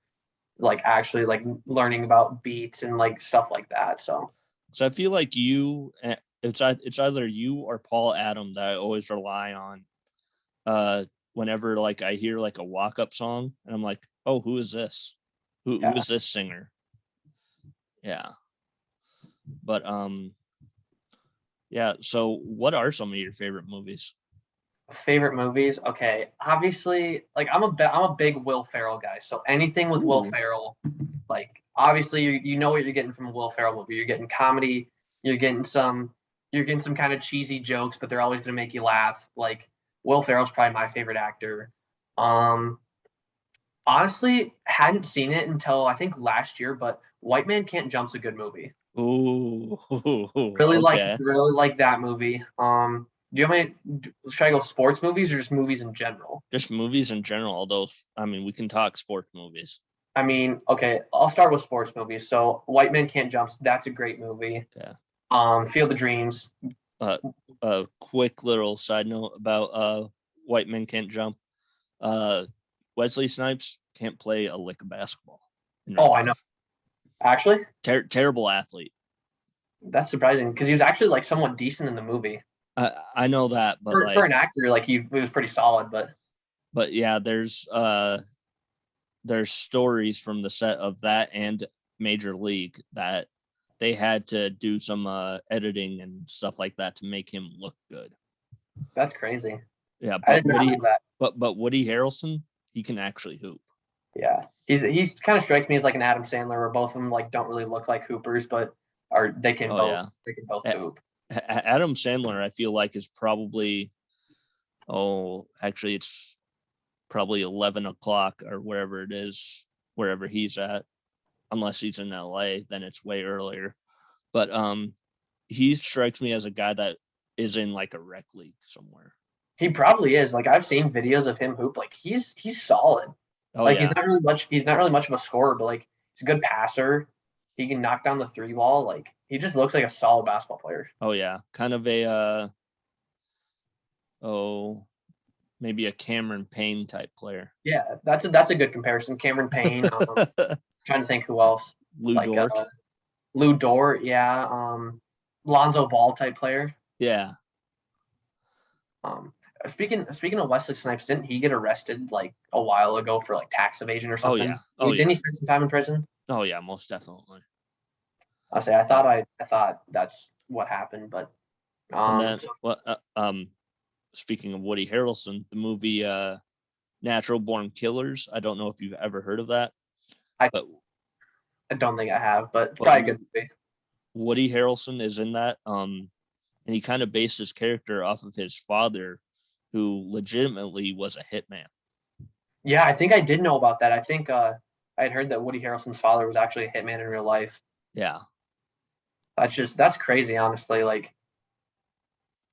like actually like learning about beats and like stuff like that. So I feel like it's either you or Paul Adam that I always rely on whenever like I hear like a walk-up song and I'm like, oh, who is this? Who is this singer? Yeah. But yeah, so what are some of your favorite movies? Favorite movies? Okay, obviously, like I'm a big Will Ferrell guy. So anything with Will Ferrell, like obviously you know what you're getting from a Will Ferrell movie. You're getting comedy. You're getting some kind of cheesy jokes, but they're always gonna make you laugh. Like Will Ferrell's probably my favorite actor. Honestly, hadn't seen it until I think last year, but White Man Can't Jump's a good movie. Ooh, really like that movie. Do you have any? Should I go sports movies or just movies in general? Just movies in general. Those, I mean, we can talk sports movies. I mean, okay, I'll start with sports movies. So White Man Can't Jump, that's a great movie. Yeah. Field of Dreams. A quick little side note about White Men Can't Jump. Wesley Snipes can't play a lick of basketball. Oh, I know. Actually, terrible athlete. That's surprising because he was actually like somewhat decent in the movie. I know that, but for an actor, like he was pretty solid. But yeah, there's stories from the set of that and Major League that they had to do some editing and stuff like that to make him look good. That's crazy. Yeah, I didn't know that. But Woody Harrelson, he can actually hoop. Yeah, he's kind of strikes me as like an Adam Sandler, where both of them like don't really look like hoopers, but they can both hoop. Adam Sandler, I feel like, is probably actually it's probably 11 o'clock or wherever it is, wherever he's at, unless he's in LA, then it's way earlier. But he strikes me as a guy that is in like a rec league somewhere. He probably is. Like I've seen videos of him hoop. Like he's solid. He's not really much of a scorer, but like he's a good passer. He can knock down the three ball. Like he just looks like a solid basketball player. Oh yeah, kind of a maybe a Cameron Payne type player. Yeah, that's a good comparison. Cameron Payne. Trying to think who else. Lou Dort, yeah. Lonzo Ball type player. Yeah. Speaking of Wesley Snipes, didn't he get arrested like a while ago for like tax evasion or something? Didn't he spend some time in prison? Oh yeah, most definitely. I thought that's what happened, but and then speaking of Woody Harrelson, the movie Natural Born Killers. I don't know if you've ever heard of that. I don't think I have, but it's probably a good movie. Woody Harrelson is in that. And he kind of based his character off of his father, who legitimately was a hitman. Yeah, I think I did know about that. I think I had heard that Woody Harrelson's father was actually a hitman in real life. Yeah. That's crazy, honestly. Like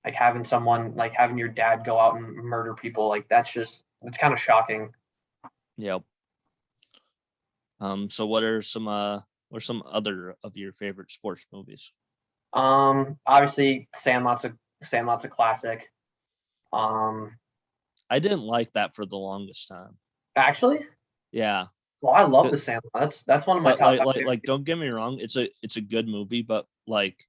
having your dad go out and murder people, like it's kind of shocking. Yep. So what are some other of your favorite sports movies? Obviously Sandlot's a classic. I didn't like that for the longest time. Actually? Yeah. Well, I love the Sandlot. That's one of my top. Like don't get me wrong, it's a good movie, but like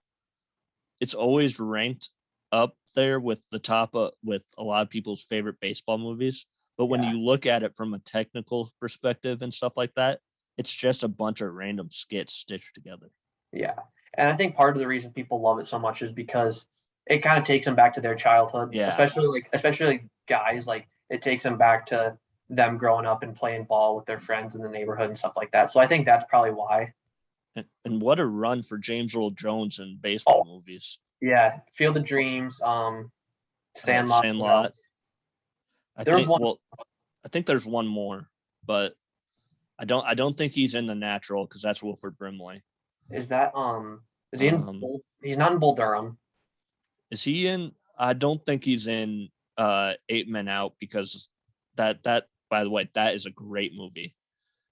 it's always ranked up there with the top with a lot of people's favorite baseball movies. But when you look at it from a technical perspective and stuff like that, it's just a bunch of random skits stitched together. Yeah. And I think part of the reason people love it so much is because it kind of takes them back to their childhood. Yeah. Especially guys, like it takes them back to them growing up and playing ball with their friends in the neighborhood and stuff like that. So I think that's probably why. And what a run for James Earl Jones in baseball movies. Yeah. Field of Dreams, Sandlot. I think there's one more, but I don't think he's in The Natural because that's Wilford Brimley. Is that is he in he's not in Bull Durham. Is he in? I don't think he's in 8 Men Out because that by the way, that is a great movie.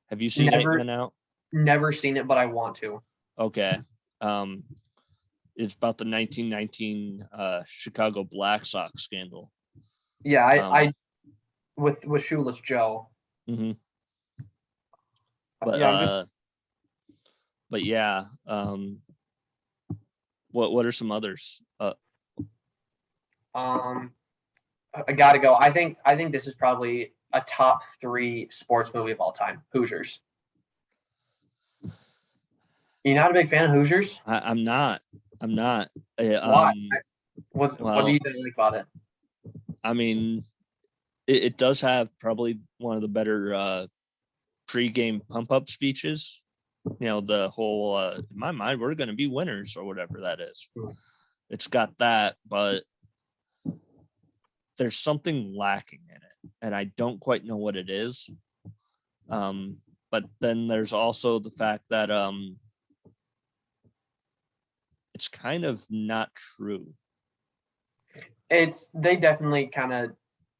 Have you seen 8 Men Out? Never seen it, but I want to. Okay. It's about the 1919 Chicago Black Sox scandal. Yeah, I with Shoeless Joe. Mm-hmm. But what are some others? I gotta go. I think this is probably a top 3 sports movie of all time. Hoosiers. You're not a big fan of Hoosiers? I'm not. Why? What do you like about it? I mean, it does have probably one of the better pre-game pump-up speeches. You know, the whole in my mind, we're going to be winners or whatever that is. It's got that, but there's something lacking in it, and I don't quite know what it is. But then there's also the fact that it's kind of not true. They definitely kind of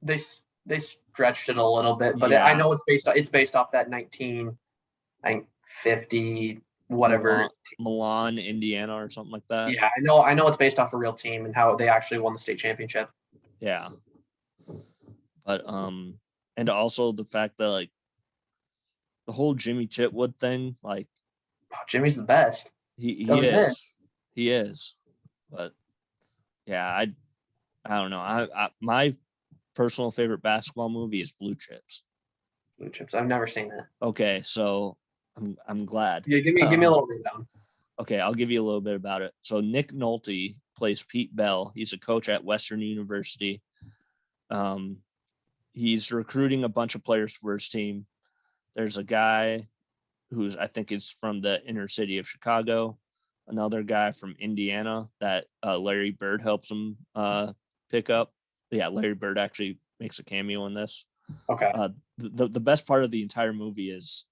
they stretched it a little bit, but I know it's based off that 19 I think 50 whatever. Milan, Indiana, or something like that. Yeah, I know it's based off a real team and how they actually won the state championship. Yeah. But and also the fact that like the whole Jimmy Chitwood thing, like Jimmy's the best. he Doesn't hit. He is. But yeah, I don't know. I my personal favorite basketball movie is Blue Chips. Blue Chips. I've never seen it. Okay, so I'm glad. Yeah, give me a little rundown. Okay, I'll give you a little bit about it. So Nick Nolte plays Pete Bell. He's a coach at Western University. He's recruiting a bunch of players for his team. There's a guy who's I think is from the inner city of Chicago. Another guy from Indiana that Larry Bird helps him pick up. Yeah, Larry Bird actually makes a cameo in this. Okay. The best part of the entire movie is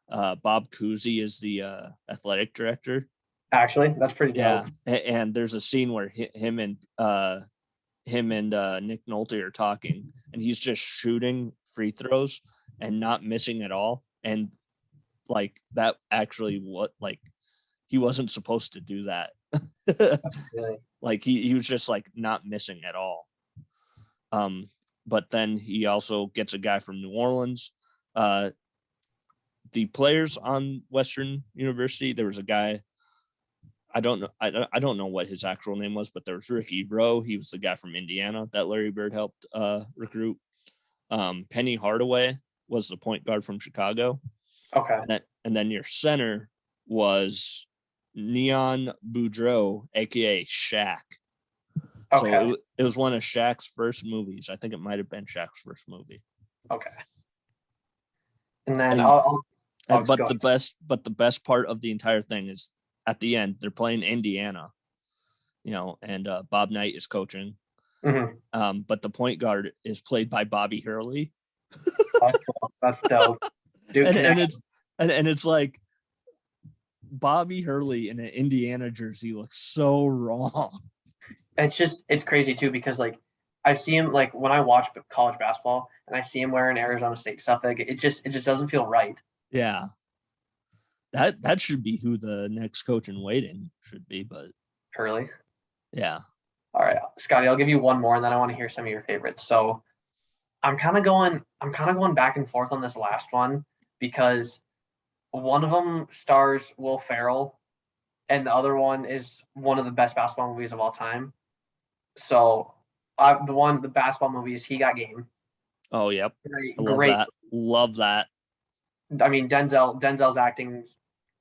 Bob Cousy is the athletic director. Actually, that's pretty dope. Yeah, and there's a scene where him and Nick Nolte are talking, and he's just shooting free throws and not missing at all. And like that actually he wasn't supposed to do that. Really... Like he was just like not missing at all. But then he also gets a guy from New Orleans. The players on Western University, there was a guy, I don't know what his actual name was, but there was Ricky Rowe. He was the guy from Indiana that Larry Bird helped recruit. Penny Hardaway was the point guard from Chicago. Okay. And then your center was Neon Boudreaux, aka Shaq. Okay. So it was one of Shaq's first movies. I think it might have been Shaq's first movie. Okay. And then the best part of the entire thing is at the end they're playing Indiana, and Bob Knight is coaching. Mm-hmm. But the point guard is played by Bobby Hurley. That's dope. Dude, and it's like Bobby Hurley in an Indiana jersey looks so wrong. It's crazy too, because like I see him like when I watch college basketball and I see him wearing Arizona State stuff, like it just doesn't feel right. Yeah. That should be who the next coach in waiting should be, but Hurley. Yeah. All right, Scotty, I'll give you one more and then I want to hear some of your favorites. So I'm kind of going back and forth on this last one because one of them stars Will Ferrell and the other one is one of the best basketball movies of all time. So the basketball movie is He Got Game. Oh, yep. Great. Love that. I mean, Denzel's acting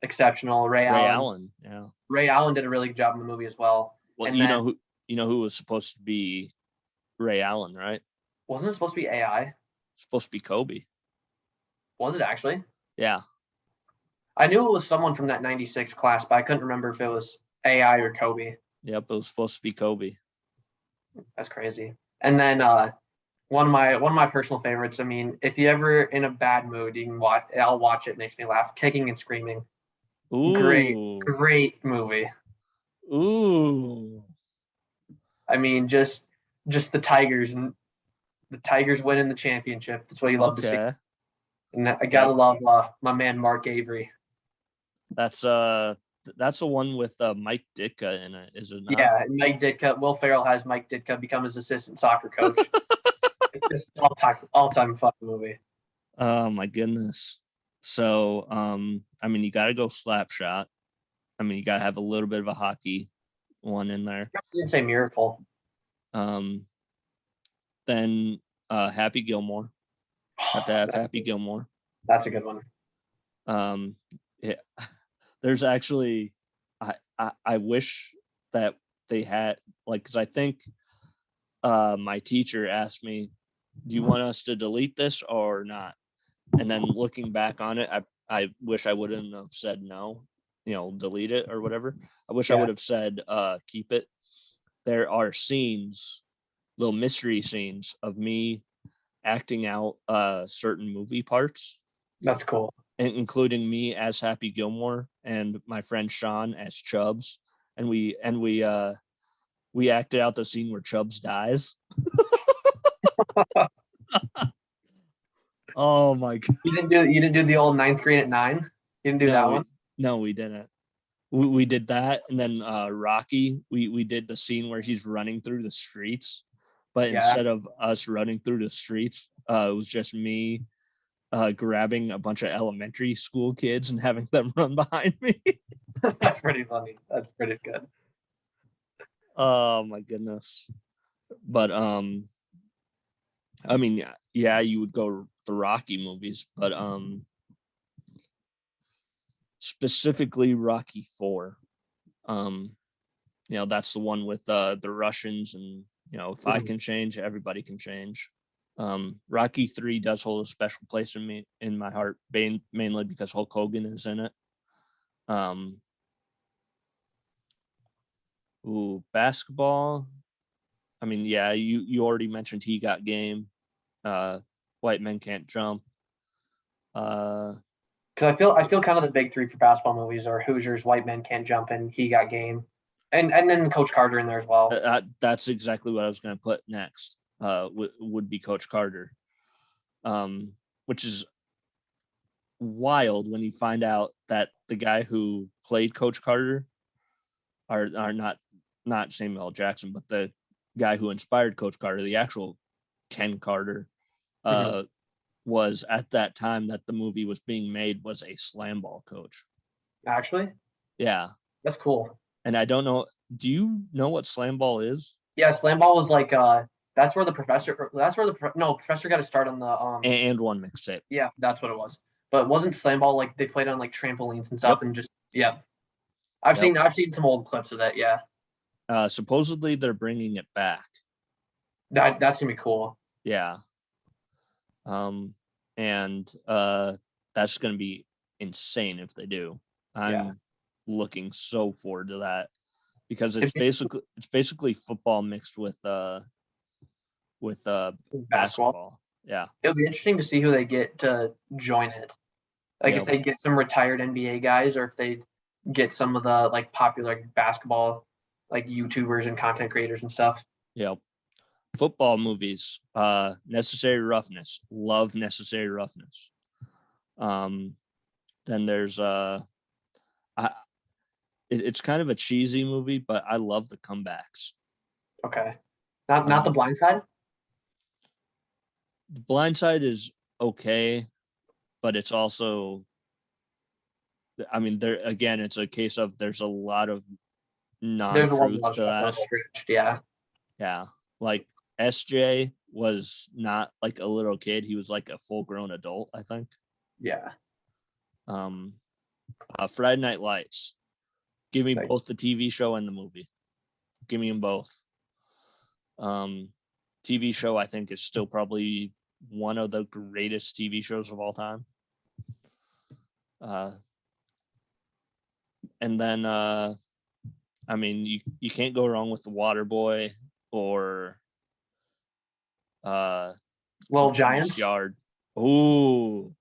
exceptional. Ray Allen. Yeah. Ray Allen did a really good job in the movie as well. Well, and you know who was supposed to be Ray Allen, right? Wasn't it supposed to be AI? Supposed to be Kobe. Was it actually? Yeah. I knew it was someone from that 96 class, but I couldn't remember if it was AI or Kobe. Yep, it was supposed to be Kobe. That's crazy. And then one of my personal favorites. I mean, if you ever in a bad mood, you can watch. I'll watch it. It makes me laugh. Kicking and Screaming. Ooh. Great movie. Ooh. I mean, just the Tigers and the Tigers winning the championship. That's what you love to see. And I gotta love my man Mark Avery. That's the one with Mike Ditka in it, is it not? Yeah, Mike Ditka. Will Ferrell has Mike Ditka become his assistant soccer coach. It's just all time fun movie. Oh my goodness. So I mean, you gotta go Slapshot. I mean, you gotta have a little bit of a hockey one in there. I didn't say Miracle. Then Happy Gilmore. Have to have Happy Gilmore. That's a good one. Yeah. There's actually I wish that they had because I think my teacher asked me, do you want us to delete this or not? And then looking back on it, I wish I wouldn't have said no, delete it or whatever. I wish I would have said keep it. There are scenes, little mystery scenes of me acting out certain movie parts. That's cool. Including me as Happy Gilmore and my friend Sean as Chubbs, and we acted out the scene where Chubbs dies. Oh my god! You didn't do the old ninth grade at 9. You didn't do that one? No, we didn't. We did that, and then Rocky. We did the scene where he's running through the streets, but instead of us running through the streets, it was just me grabbing a bunch of elementary school kids and having them run behind me. That's pretty funny. That's pretty good. Oh my goodness. But I mean, yeah, you would go the Rocky movies, but specifically Rocky 4. That's the one with the Russians, and if I can change, everybody can change. Rocky 3 does hold a special place in my heart, mainly because Hulk Hogan is in it. Basketball. I mean, yeah, you already mentioned He Got Game. White Men Can't Jump. Because I feel kind of the big three for basketball movies are Hoosiers, White Men Can't Jump, and He Got Game, and then Coach Carter in there as well. That's exactly what I was going to put next. Would be Coach Carter, which is wild when you find out that the guy who played Coach Carter are not Samuel L. Jackson, but the guy who inspired Coach Carter, the actual Ken Carter, was at that time that the movie was being made was a slam ball coach. Actually? Yeah. That's cool. And I don't know, do you know what slam ball is? Yeah, slam ball was like that's where the professor got to start on the and one mixtape. Yeah, that's what it was. But wasn't slam ball like they played on like trampolines and stuff and just I've seen some old clips of that, yeah. Supposedly they're bringing it back. That's gonna be cool. Yeah. And that's gonna be insane if they do. I'm looking so forward to that because it's basically football mixed with basketball. Yeah. It'll be interesting to see who they get to join it. Like if they get some retired NBA guys or if they get some of the like popular basketball like YouTubers and content creators and stuff. Yep. Football movies, Necessary Roughness. Love Necessary Roughness. Then there's it's kind of a cheesy movie, but I love the comebacks. Okay. Not The Blind Side? The Blind Side is okay, but it's also, I mean, it's a case of there's a lot of non-truth to that. Yeah. Yeah. Like SJ was not like a little kid. He was like a full-grown adult, I think. Yeah. Friday Night Lights. Give me both the TV show and the movie. Give me them both. TV show, I think, is still probably one of the greatest TV shows of all time. And then, I mean, you can't go wrong with The Waterboy or Little Giants. Yard. Ooh.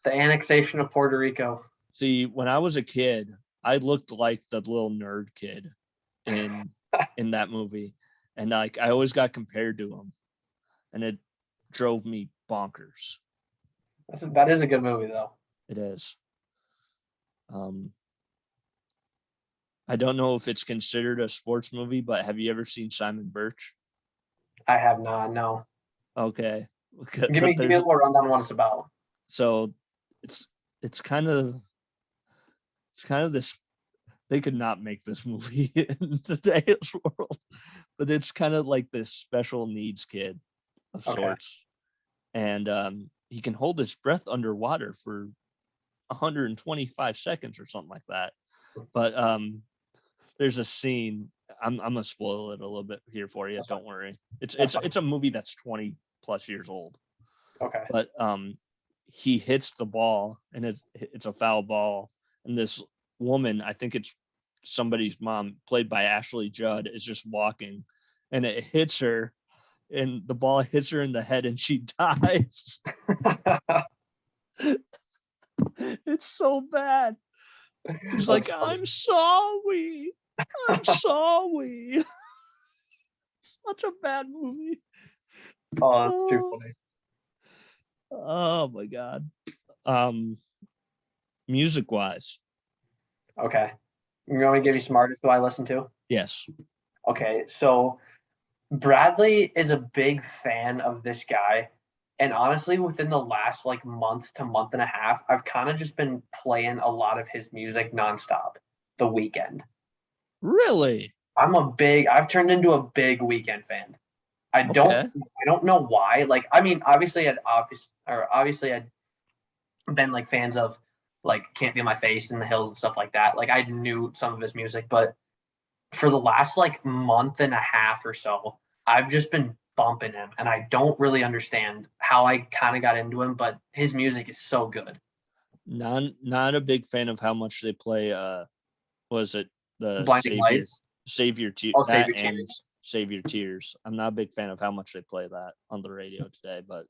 The annexation of Puerto Rico. See, when I was a kid, I looked like the little nerd kid in that movie. And like I always got compared to him. And it drove me bonkers. That is a good movie though. It is. I don't know if it's considered a sports movie, but have you ever seen Simon Birch? I have not, no. Okay. Give me a little rundown on what it's about. So it's kind of this, they could not make this movie in today's world, but it's kind of like this special needs kid of sorts. And he can hold his breath underwater for 125 seconds or something like that. But there's a scene, I'm gonna spoil it a little bit here for you. Don't worry. It's a movie that's 20 plus years old. Okay. But he hits the ball and it's a foul ball, and this woman, I think it's somebody's mom, played by Ashley Judd, is just walking, and it hits her, and the ball hits her in the head, and she dies. It's so bad. He's like, funny. I'm sorry. Such a bad movie. Oh, that's too funny. Oh my god. Oh my god. music wise. Okay. You want me to give you some artists who I listen to? Yes. Okay, so Bradley is a big fan of this guy. And honestly, within the last like month to month and a half, I've kind of just been playing a lot of his music nonstop. The Weeknd. Really? I've turned into a big Weeknd fan. I Okay. don't know why. Like, I mean, obviously I'd been like fans of like Can't Feel My Face and The Hills and stuff like that. Like I knew some of his music, but for the last like month and a half or so, I've just been bumping him and I don't really understand how I kind of got into him, but his music is so good. Not a big fan of how much they play was it the Blinding Lights. Savior Tears Oh, that Savior and Tears. Savior Tears. I'm not a big fan of how much they play that on the radio today, but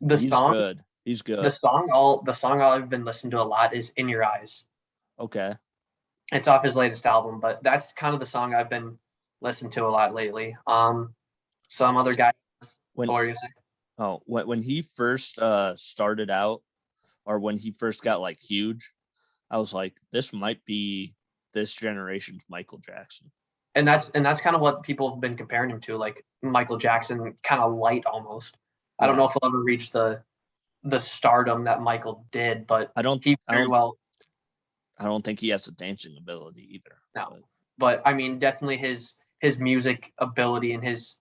The he's song, good. He's good. the song I've been listening to a lot is In Your Eyes. Okay. It's off his latest album, but that's kind of the song I've been listening to a lot lately. Some other guys. When What were you saying? when he first started out, or when he first got like huge, I was like, this might be this generation's Michael Jackson. And that's kind of what people have been comparing him to, like Michael Jackson, kind of light almost. I don't know if he'll ever reach the stardom that Michael did, but I don't think he has the dancing ability either. No, but I mean, definitely his music ability and his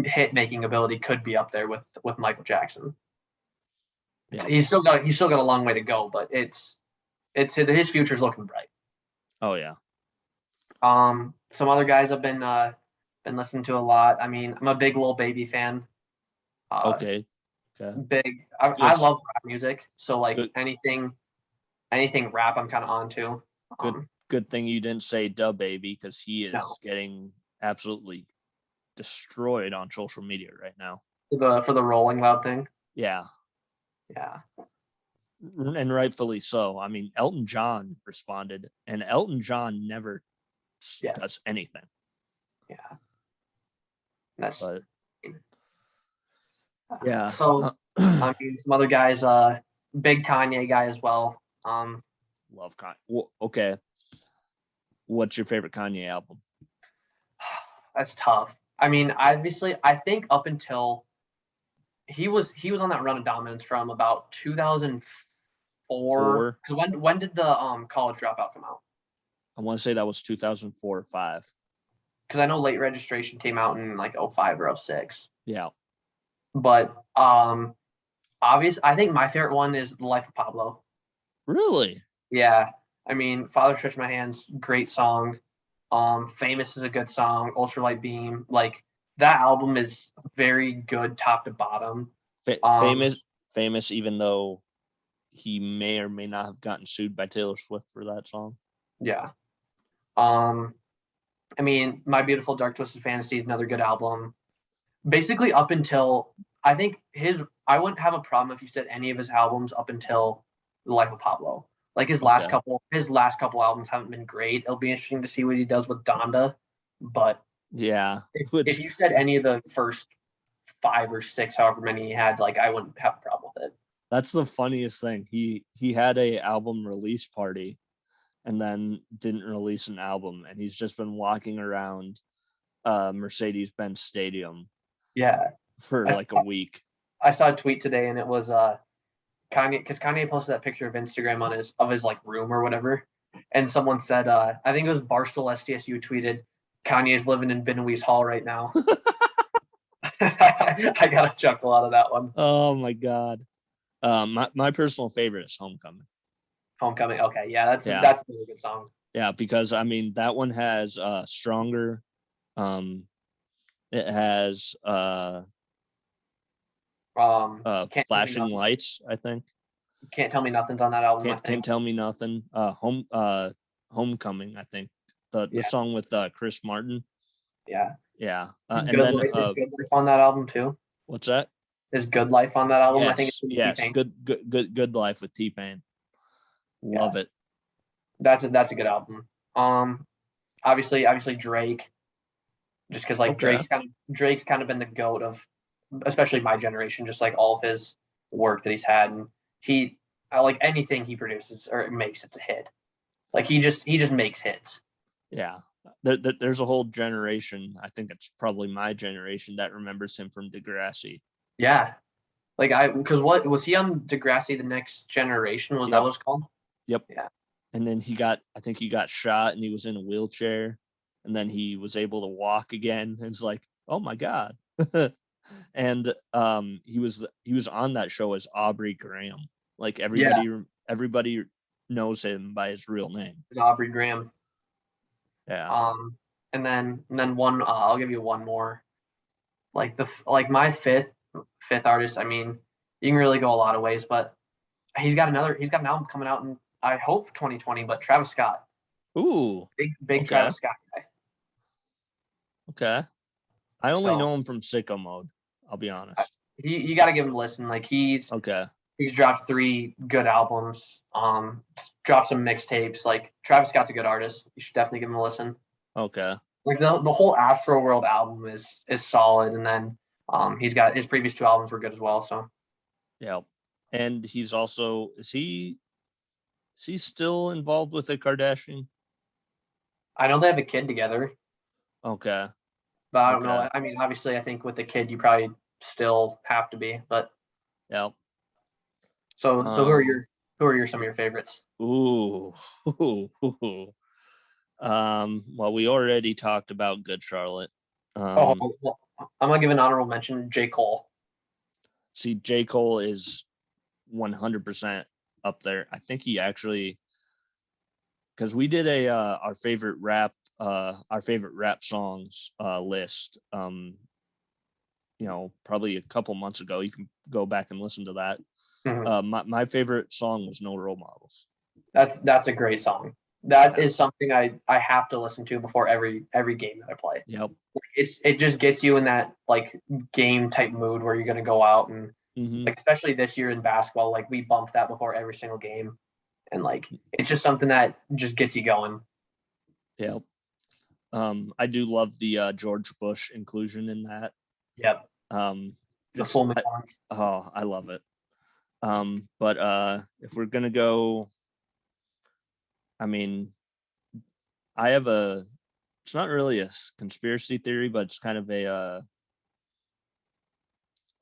hit making ability could be up there with Michael Jackson. Yeah. He's still got a long way to go, but it's his future's looking bright. Oh yeah. Some other guys I've been listening to a lot. I mean, I'm a big Lil Baby fan. Okay. Big. I love rap music, so like anything rap, I'm kind of on to. Good thing you didn't say Duh Baby, because he is getting absolutely destroyed on social media right now. For the Rolling Loud thing. Yeah. And rightfully so. I mean, Elton John responded, and Elton John never does anything. Yeah. So I mean, some other guys, big Kanye guy as well. Love Kanye. Well, okay. What's your favorite Kanye album? That's tough. I mean, obviously, I think up until he was on that run of dominance from about 2004. Because when did the College Dropout come out? I want to say that was 2004 or 5. Because I know Late Registration came out in like 05 or 06. Yeah. But I think my favorite one is The Life of Pablo. Really? Yeah. I mean, Father Stretch My Hands, great song. Famous is a good song. Ultralight Beam, like that album is very good top to bottom. Famous, even though he may or may not have gotten sued by Taylor Swift for that song. Yeah. I mean, My Beautiful Dark Twisted Fantasy is another good album. Basically, up until I think I wouldn't have a problem if you said any of his albums up until The Life of Pablo. Like his last couple albums haven't been great. It'll be interesting to see what he does with Donda, but yeah, if you said any of the first 5 or 6, however many he had, like I wouldn't have a problem with it. That's the funniest thing. He had a album release party, and then didn't release an album, and he's just been walking around Mercedes-Benz Stadium. Yeah, for like a week. I saw a tweet today, and it was Kanye, because Kanye posted that picture of Instagram of his like room or whatever, and someone said, I think it was Barstool STSU tweeted, Kanye's living in Benoist Hall right now. I got a chuckle out of that one. Oh my god. My personal favorite is Homecoming. Homecoming, okay, yeah, that's a really good song. Yeah, because I mean that one has Stronger. It has Flashing Lights, I think. Can't Tell Me Nothing's on that album. Can't Tell Me Nothing. Homecoming, I think. The song with Chris Martin. Yeah. Yeah. And then is Good Life on that album too? What's that? Is Good Life on that album? Yes, I think it's T-Pain. Good Life with T-Pain. Love it. That's a good album. Obviously Drake. Just because like Drake's kind of been the GOAT of especially my generation, just like all of his work that he's had. And I like anything he produces or makes, it's a hit. Like he just makes hits. Yeah. There's a whole generation. I think it's probably my generation that remembers him from Degrassi. Yeah. Like because what was he on Degrassi The Next Generation? Was that what it's called? Yep. Yeah. And then I think he got shot and he was in a wheelchair, and then he was able to walk again. And it's like, oh my God. And he was on that show as Aubrey Graham. Like everybody knows him by his real name. It's Aubrey Graham. Yeah. And then one I'll give you one more. Like my fifth artist, I mean, you can really go a lot of ways, but he's got an album coming out in, I hope, 2020, but Travis Scott. Ooh. Big okay. Travis Scott guy. Okay. I only know him from Sicko Mode, I'll be honest. You got to give him a listen. Like he's dropped 3 good albums, dropped some mixtapes. Like Travis Scott's a good artist. You should definitely give him a listen. Okay. Like the whole Astro World album is solid, and then he's got his previous 2 albums were good as well. So yeah, and he's also is he still involved with the Kardashian? I know they have a kid together. Okay. But I don't know. I mean, obviously, I think with the kid, you probably still have to be. But yeah. So who are some of your favorites? Ooh. Well, we already talked about Good Charlotte. Well, I'm gonna give an honorable mention, J. Cole. See, J. Cole is 100% up there. I think he actually, because we did our favorite rap songs list. Probably a couple months ago. You can go back and listen to that. Mm-hmm. My favorite song was No Role Models. That's a great song. That is something I have to listen to before every game that I play. Yep. It just gets you in that like game type mood where you're gonna go out and like, especially this year in basketball, like we bumped that before every single game, and like it's just something that just gets you going. Yep. I do love the George Bush inclusion in that. Yep. The full McDonald's. I love it. But if we're gonna go, I mean, I have it's not really a conspiracy theory, but it's kind of a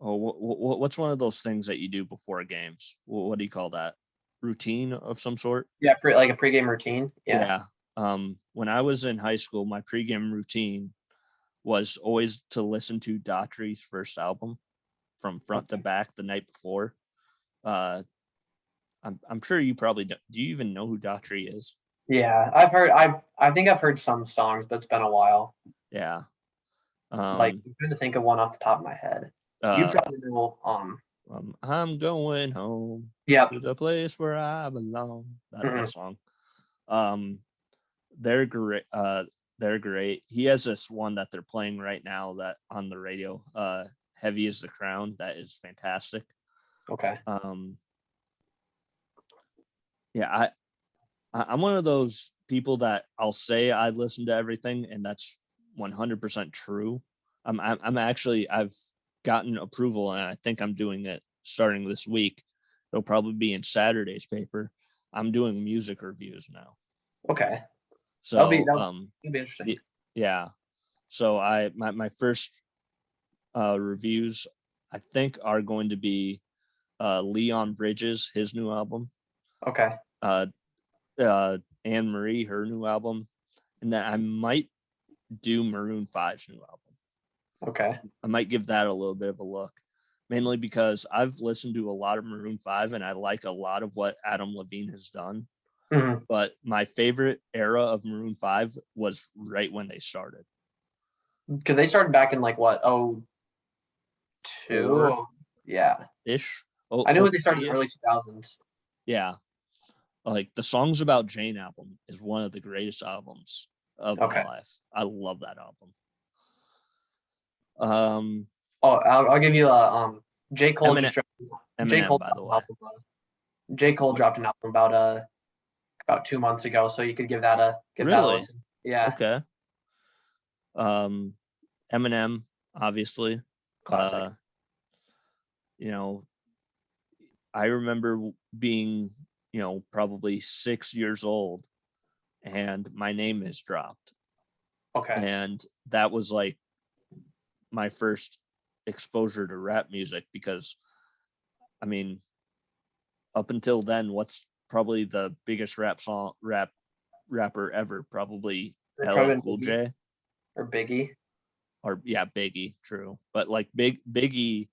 what's one of those things that you do before games? What do you call that? Routine of some sort? Yeah, like a pregame routine. Yeah. When I was in high school, my pregame routine was always to listen to Daughtry's first album from front to back the night before. I'm sure you probably do you even know who Daughtry is? Yeah, I think I've heard some songs, but it's been a while. Yeah. Like I'm trying to think of one off the top of my head. You probably know I'm going home. Yep. To the place where I belong. That song. They're great. They're great. He has this one that they're playing right now that on the radio. Heavy is the Crown. That is fantastic. Okay. Yeah, I'm one of those people that I'll say I listen to everything, and that's 100% true. I've gotten approval, and I think I'm doing it starting this week. It'll probably be in Saturday's paper. I'm doing music reviews now. Okay. So that'll be interesting. Yeah. So my first reviews I think are going to be Leon Bridges, his new album. Okay. Anne Marie, her new album, and then I might do Maroon 5's new album. Okay. I might give that a little bit of a look, mainly because I've listened to a lot of Maroon 5 and I like a lot of what Adam Levine has done. Mm-hmm. But my favorite era of Maroon 5 was right when they started. Because they started back in like what, 2002? Yeah. Ish. I knew they started in the early 2000s. Yeah. Like the Songs About Jane album is one of the greatest albums of my life. I love that album. I'll give you a J. Cole Eminem, J. Cole, by the way. J. Cole dropped an album about 2 months ago, so you could give that a listen. Yeah. Okay. Eminem, obviously. Classic. I remember being, probably 6 years old, and My Name Is dropped. Okay. And that was like my first exposure to rap music, because I mean, up until then, what's probably the biggest rapper ever? Probably LL Probably Cool Biggie J, or Biggie. or yeah, Biggie, true. But like Biggie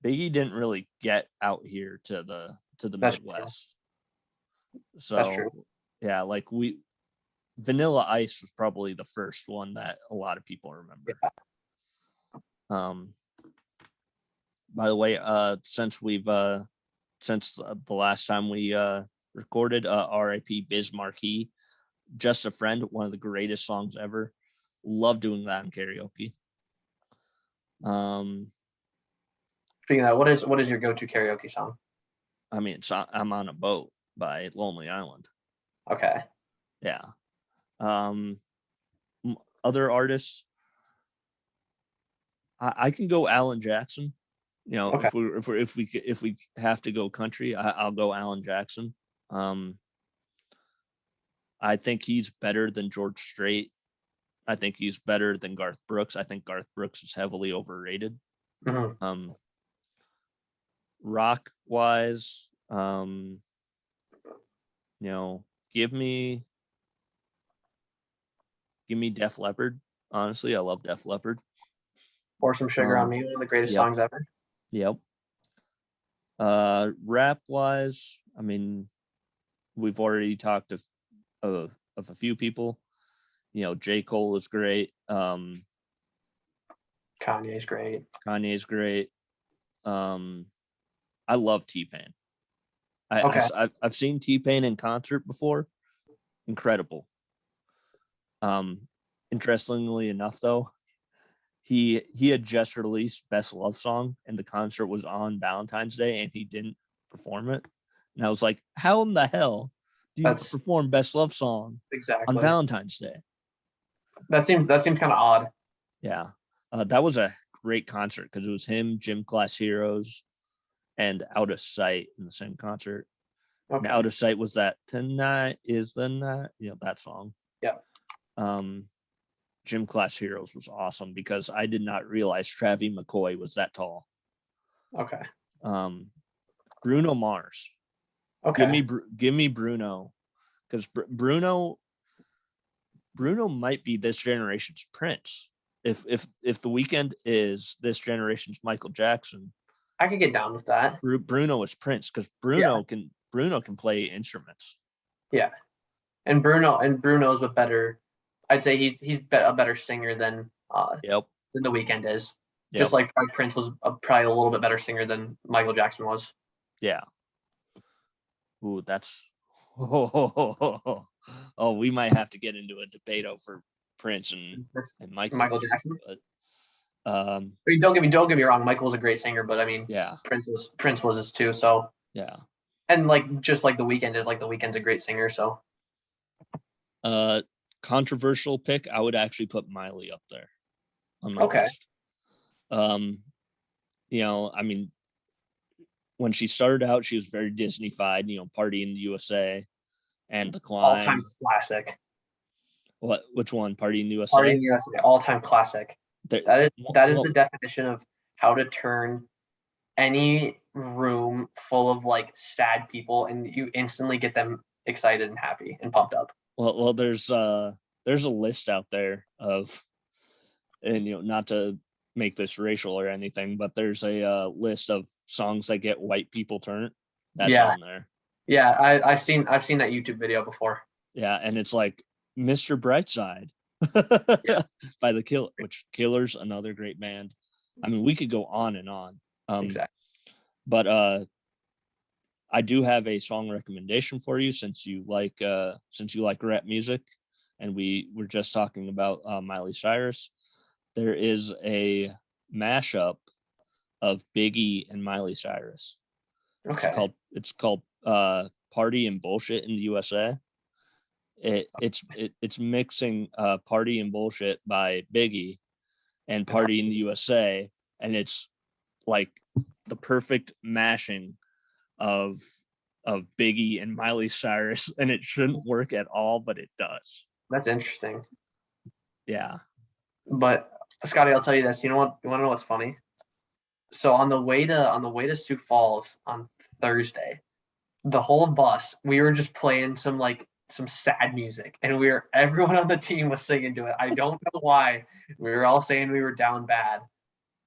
didn't really get out here to the That's true. Midwest. That's true. So yeah, like Vanilla Ice was probably the first one that a lot of people remember. Yeah. By the way, since the last time we recorded, R.I.P. Biz Markie, Just a Friend, one of the greatest songs ever. Love doing that in karaoke. Speaking of that, what is your go-to karaoke song? I mean, I'm on a Boat by Lonely Island. Okay. Yeah. Other artists, I can go Alan Jackson. Okay. If we have to go country, I'll go Alan Jackson. I think he's better than George Strait. I think he's better than Garth Brooks. I think Garth Brooks is heavily overrated. Mm-hmm. Rock wise, give me Def Leppard. Honestly, I love Def Leppard. Pour Some Sugar on Me, one of the greatest songs ever. Yep. Rap wise, I mean, we've already talked of a few people. J. Cole is great. Kanye's great. I love T-Pain. I've seen T-Pain in concert before. Incredible. Interestingly enough, though, he had just released Best Love Song, and the concert was on Valentine's Day, and he didn't perform it. And I was like, how in the hell do you perform Best Love Song on Valentine's Day? That seems kind of odd. Yeah. That was a great concert because it was him, Gym Class Heroes, and Out of Sight in the same concert. Okay. And Out of Sight was that Tonight Is the Night, that song. Yeah. Gym Class Heroes was awesome because I did not realize Travie McCoy was that tall. Okay. Bruno Mars. Okay. Give me Bruno, because Bruno might be this generation's Prince. If The Weeknd is this generation's Michael Jackson, I could get down with that. Bruno is Prince, because Bruno can play instruments. Yeah, and Bruno's a better. I'd say he's a better singer than The Weeknd is. Yep. Just like Prince was probably a little bit better singer than Michael Jackson was. Yeah. Ooh, that's. Oh, we might have to get into a debate over Prince and Michael Jackson. But, don't get me wrong. Michael was a great singer, but I mean, yeah, Prince was his too. So yeah, and just like The Weeknd is, The Weeknd's a great singer. So, controversial pick, I would actually put Miley up there on my list. I mean, when she started out, she was very Disney-fied. Party in the USA and The Climb. All-time classic. Which one? Party in the USA? Party in the USA, all-time classic. That is the definition of how to turn any room full of sad people and you instantly get them excited and happy and pumped up. Well, there's a list out there of, and not to make this racial or anything, but there's a list of songs that get white people turned. That's on there. Yeah, I've seen that YouTube video before. Yeah, and it's like Mr. Brightside by the Killers, another great band. I mean, we could go on and on. Exactly. But I do have a song recommendation for you, since you like rap music, and we were just talking about Miley Cyrus. There is a mashup of Biggie and Miley Cyrus. Okay. It's called Party and Bullshit in the USA. It's mixing Party and Bullshit by Biggie and Party in the USA, and it's like the perfect mashing of Biggie and Miley Cyrus, and it shouldn't work at all, but it does. That's interesting. Yeah. But Scotty, I'll tell you this. You know what? You want to know what's funny? So on the way to Sioux Falls on Thursday, the whole bus, we were just playing some sad music, and everyone on the team was singing to it. I don't know why. We were all saying we were down bad,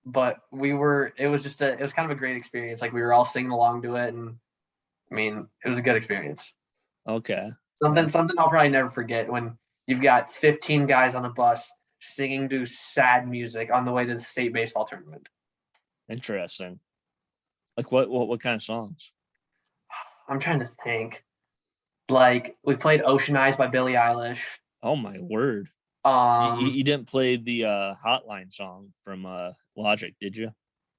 but it was kind of a great experience. Like, we were all singing along to it, and I mean, it was a good experience. Okay. Something I'll probably never forget, when you've got 15 guys on a bus singing to sad music on the way to the state baseball tournament. Interesting. Like what kind of songs? I'm trying to think. Like, we played Ocean Eyes by Billie Eilish. Oh my word. Um, You didn't play the Hotline song from Logic, did you?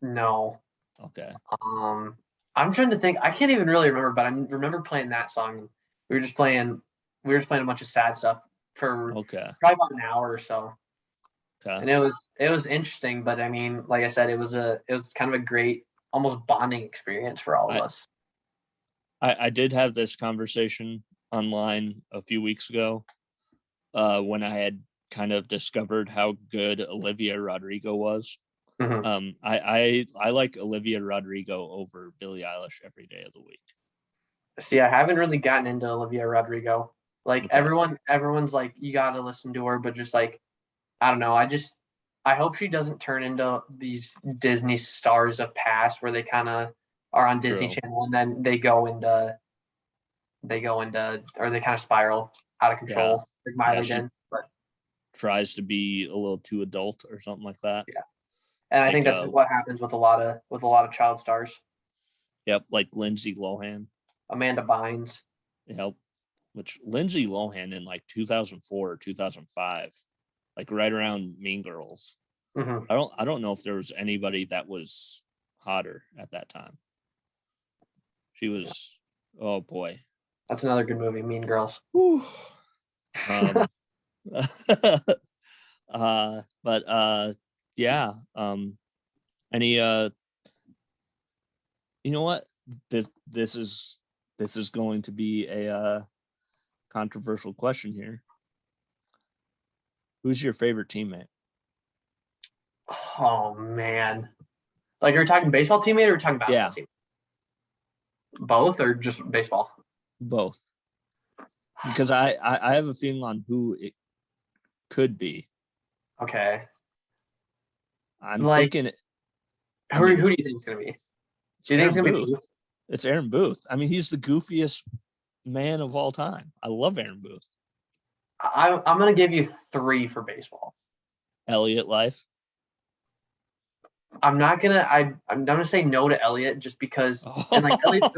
no. Okay. I'm trying to think. I can't even really remember, but I remember playing that song. We were just playing a bunch of sad stuff for Okay. probably about an hour or so. Okay. And it was interesting, but I mean, like I said, it was kind of a great, almost bonding experience for all of us. I did have this conversation online a few weeks ago when I had kind of discovered how good Olivia Rodrigo was. Mm-hmm. I like Olivia Rodrigo over Billie Eilish every day of the week. See, I haven't really gotten into Olivia Rodrigo. Like, Okay. everyone's like, you gotta listen to her, but just like, I don't know. I hope she doesn't turn into these Disney stars of past, where they kind of are on Disney True. Channel, and then they go into, or they kind of spiral out of control, like Miley did. But tries to be a little too adult or something like that. yeah, and I think that's what happens with a lot of child stars. Yep, like Lindsay Lohan, Amanda Bynes. Yep, which Lindsay Lohan in like 2004 or 2005, like right around Mean Girls. Mm-hmm. I don't know if there was anybody that was hotter at that time. She was, oh boy. That's another good movie, Mean Girls. Yeah. Any you know what? This is going to be a controversial question here. Who's your favorite teammate? Oh man. Like, are we talking baseball teammate, or are we talking basketball team? Both, or just baseball? Both. Because I have a feeling on who it could be. Okay. I'm thinking. Who do you think it's gonna be? Do you think it's gonna be Booth? It's Aaron Booth. I mean, he's the goofiest man of all time. I love Aaron Booth. I'm gonna give you 3 for baseball. Elliott Life. I'm gonna say no to Elliott, just because, and like Elliott's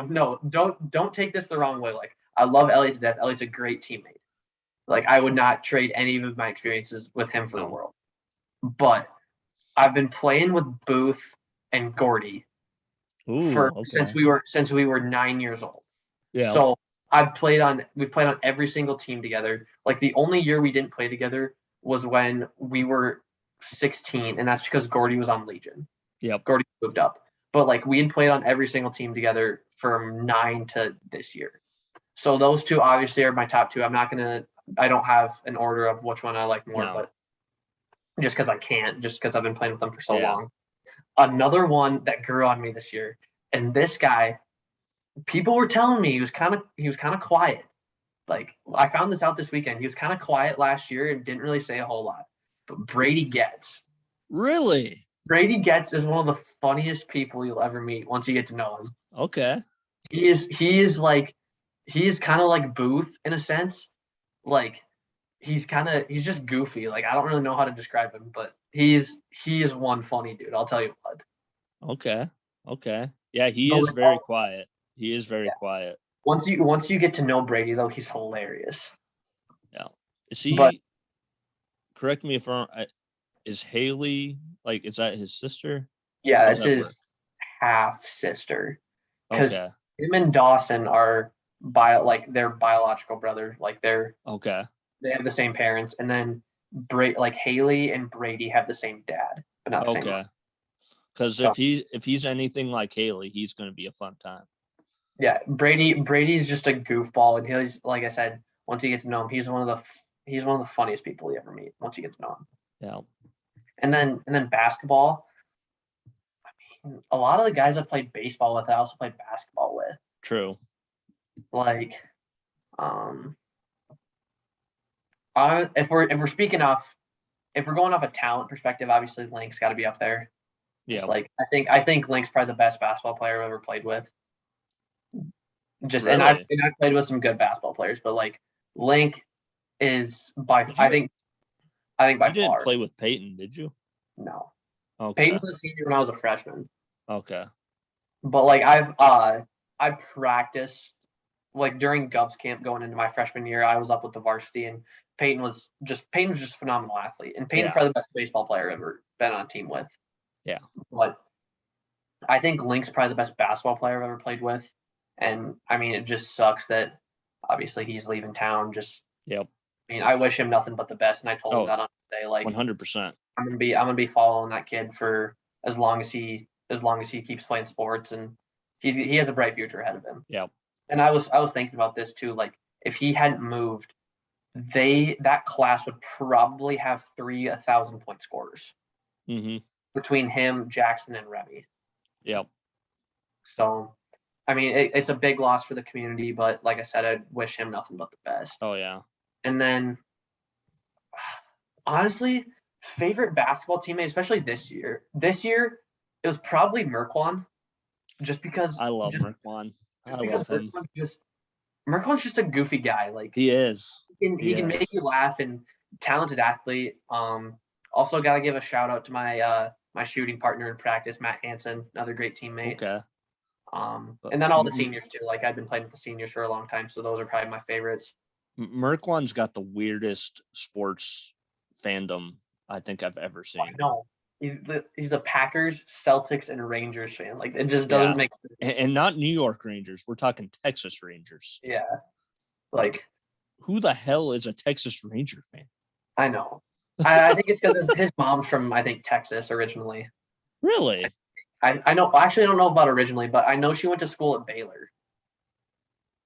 no, don't take this the wrong way. Like, I love Elliott to death. Elliott's a great teammate. Like, I would not trade any of my experiences with him for the world. But I've been playing with Booth and Gordy since we were 9 years old. Yeah. So we've played on every single team together. Like, the only year we didn't play together was when we were 16, and that's because Gordy was on Legion. Yep. Gordy moved up. But like, we had played on every single team together from 9 to this year. So those 2 obviously are my top 2. I don't have an order of which one I like more, but just because I can't, just because I've been playing with them for so long. Another one that grew on me this year, and this guy, people were telling me he was kind of quiet. Like, I found this out this weekend. He was kind of quiet last year and didn't really say a whole lot. But Brady Getz. Really? Brady Getz is one of the funniest people you'll ever meet once you get to know him. Okay. He is kind of like Booth in a sense. Like, he's just goofy. Like, I don't really know how to describe him, but he is one funny dude. I'll tell you what. Okay. Yeah, he is very quiet. He is very quiet. Once you get to know Brady, though, he's hilarious. Yeah. Is he? Correct me if I'm wrong. Is Haley, like, is that his sister? Yeah, it's his half sister. Because him and Dawson are their biological brother. Like, they have the same parents, and then Haley and Brady have the same dad, but not the same mom. Because if he's anything like Haley, he's going to be a fun time. Yeah, Brady's just a goofball, and he's like I said. Once you get to know him, he's one of the funniest people you ever meet. Once you get to know him. Yeah. And then basketball. I mean, a lot of the guys I played baseball with, I also played basketball with. True. Like, if we're going off a talent perspective, obviously Link's got to be up there. Yeah. Just like I think Link's probably the best basketball player I've ever played with. Just really? and I've played with some good basketball players, but like Link is I think by you far. didn't play with Peyton, did you? No. Okay. Peyton was a senior when I was a freshman. Okay. But like I practiced like during Govs camp going into my freshman year, I was up with the varsity, and Peyton was just a phenomenal athlete, and Peyton's probably the best baseball player I've ever been on a team with. Yeah. But I think Link's probably the best basketball player I've ever played with. And I mean, it just sucks that obviously he's leaving town. Yep. I mean, I wish him nothing but the best, and I told him that on the day. Like 100%. I'm gonna be following that kid for as long as he keeps playing sports, and he has a bright future ahead of him. Yep. And I was thinking about this too. Like if he hadn't moved, that class would probably have 3 1,000-point scorers between him, Jackson, and Remy. Yep. So, I mean, it's a big loss for the community, but like I said, I wish him nothing but the best. Oh yeah. And then, honestly, favorite basketball teammate, especially this year. This year, it was probably Merkwan, just because I love Merkwan. I love him. Merkwan's just a goofy guy. Like he is. He can make you laugh, and talented athlete. Also got to give a shout out to my my shooting partner in practice, Matt Hansen, another great teammate. Okay. And then all the seniors too. Like I've been playing with the seniors for a long time, so those are probably my favorites. Merkwan's got the weirdest sports fandom I think I've ever seen. I know. He's the Packers, Celtics, and Rangers fan. Like it just doesn't make sense. And not New York Rangers. We're talking Texas Rangers. Yeah. Like who the hell is a Texas Ranger fan? I know. I think it's because his mom's from Texas originally. Really? I know. Actually, I don't know about originally, but I know she went to school at Baylor.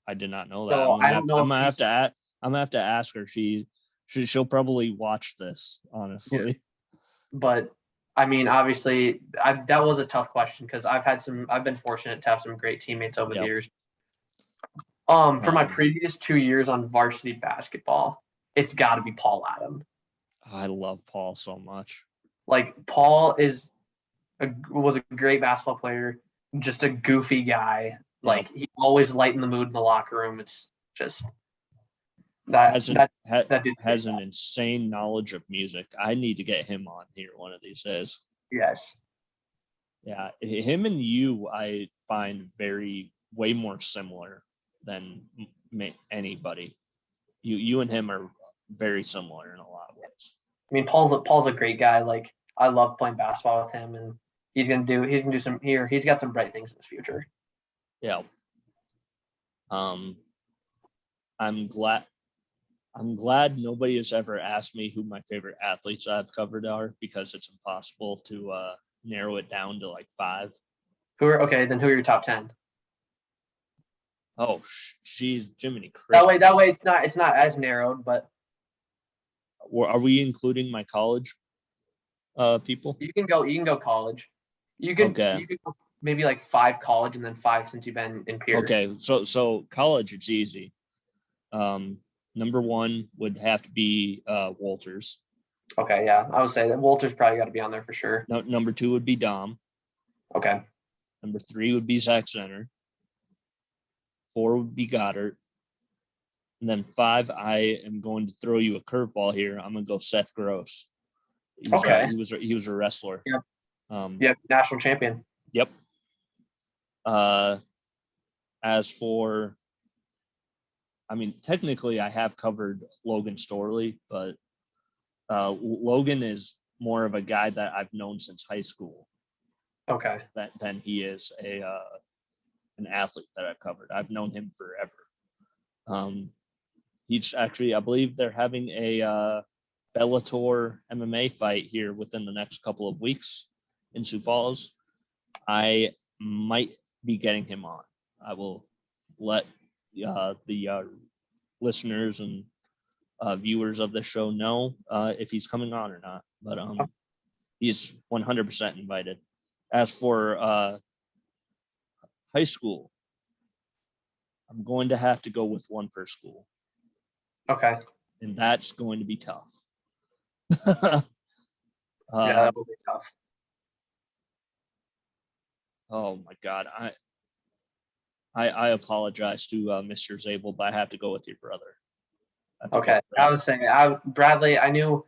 I did not know that. So I don't know. I'm gonna have to ask her. She'll probably watch this, honestly. Yeah. But I mean, obviously, that was a tough question because I've been fortunate to have some great teammates over the years. For my previous 2 years on varsity basketball, it's got to be Paul Adam. I love Paul so much. Like Paul was a great basketball player, just a goofy guy. Like he always lightened the mood in the locker room. It's just that has an insane knowledge of music. I need to get him on here one of these days. Yes. Yeah, him and you, I find way more similar than anybody. You and him are very similar in a lot of ways. I mean, Paul's a great guy. Like I love playing basketball with him, and he's gonna do some here. He's got some bright things in his future. Yeah. I'm glad nobody has ever asked me who my favorite athletes I've covered are, because it's impossible to narrow it down to like 5. Who are your top 10? Oh, geez, Jiminy Christmas. That way it's not as narrowed, but are we including my college people? You can go college. You can go maybe like 5 college and then 5 since you've been in Pierre. Okay, so college, it's easy. Number 1 would have to be Walters. Okay, yeah, I would say that Walters probably got to be on there for sure. No, number 2 would be Dom. Okay. Number 3 would be Zach Center. 4 would be Goddard. And then 5, I am going to throw you a curveball here. I'm going to go Seth Gross. He was a wrestler. Yep. National champion. Yep. As for, I mean, technically I have covered Logan Storley, but Logan is more of a guy that I've known since high school. Okay. Than he is an athlete that I've covered. I've known him forever. He's actually, I believe they're having a Bellator MMA fight here within the next couple of weeks in Sioux Falls. I might be getting him on. I will let the listeners and viewers of the show know if he's coming on or not. But he's 100% invited. As for high school, I'm going to have to go with one per school. Okay. And that's going to be tough. Yeah, that will be tough. Oh my God. I apologize to Mr. Zabel, but I have to go with your brother. Okay. I was saying Bradley, I knew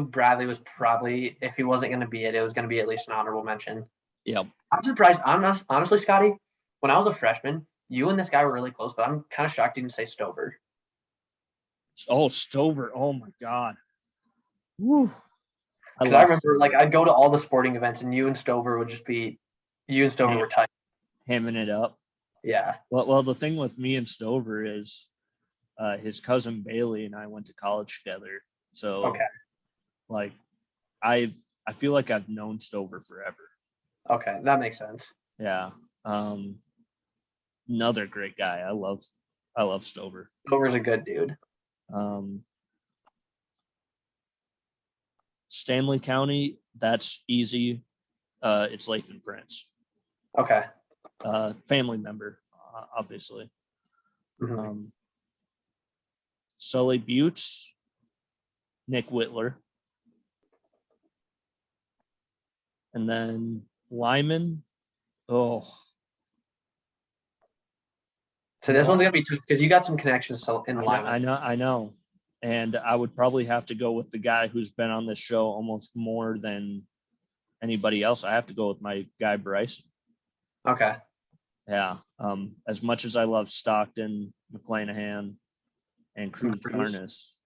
Bradley was probably, if he wasn't going to be it was going to be at least an honorable mention. Yep. I'm surprised. Honestly, Scotty, when I was a freshman, you and this guy were really close, but I'm kind of shocked you didn't say Stover. Oh, Stover. Oh my God. Woo. Because I remember, like, I'd go to all the sporting events, and you and Stover would just be, were tight. Hamming it up. Yeah. Well, the thing with me and Stover is his cousin Bailey and I went to college together. So, okay. Like, I feel like I've known Stover forever. Okay, that makes sense. Yeah. Another great guy. I love Stover. Stover's a good dude. Stanley County, that's easy. It's Lathan Prince. Okay. Family member, obviously. Mm-hmm. Sully Buttes, Nick Whitler. And then Lyman. Oh. So this one's going to be tough because you got some connections in Lyman. I know. And I would probably have to go with the guy who's been on this show almost more than anybody else. I have to go with my guy, Bryson. Okay. Yeah. As much as I love Stockton, McClanahan, and Cruz Garnis,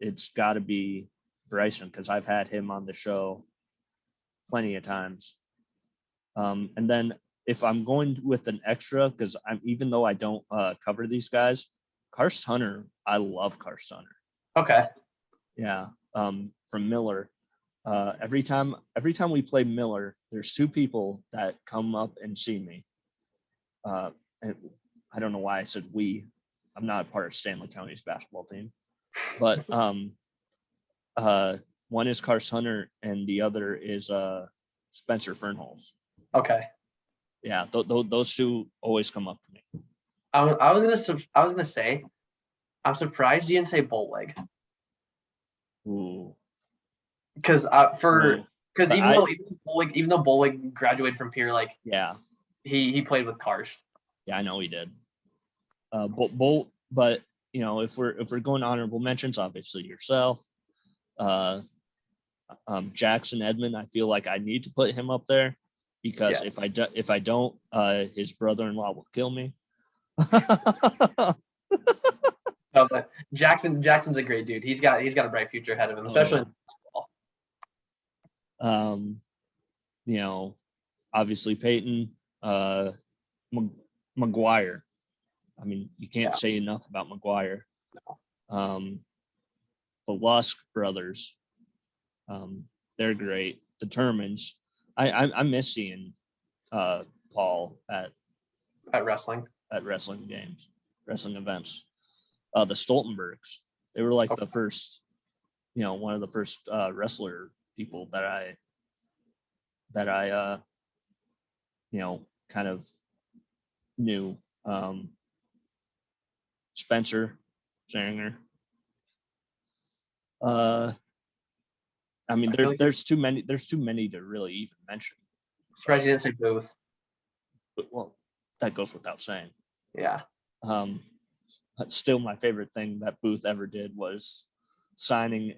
it's got to be Bryson because I've had him on the show plenty of times. And then if I'm going with an extra, because even though I don't cover these guys, Karst Hunter, I love Karst Hunter. Okay. Yeah. From Miller. Every time we play Miller, there's two people that come up and see me. And I don't know why I said we. I'm not a part of Stanley County's basketball team, but one is Karst Hunter and the other is Spencer Fernholz. Okay. Yeah, those two always come up to me. I was gonna say, I'm surprised you didn't say Bullwig. Ooh. Because even though Bullwig graduated from Pierre, like yeah, he played with Karst. Yeah, I know he did. But you know, if we're going honorable mentions, obviously yourself, Jackson Edmond. I feel like I need to put him up there because if I don't, his brother-in-law will kill me. No, but Jackson's a great dude. He's got a bright future ahead of him, especially in basketball. You know, obviously Peyton, McGuire. I mean, you can't say enough about McGuire. No. The Lusk brothers, they're great. The Termans. I miss seeing Paul at wrestling games, wrestling events. The Stoltenbergs, they were like the first, one of the first wrestler people that I kind of knew. Spencer Sanger. I mean, there's too many to really even mention. Surprised you didn't say Booth. Well, that goes without saying. Yeah. But still, my favorite thing that Booth ever did was signing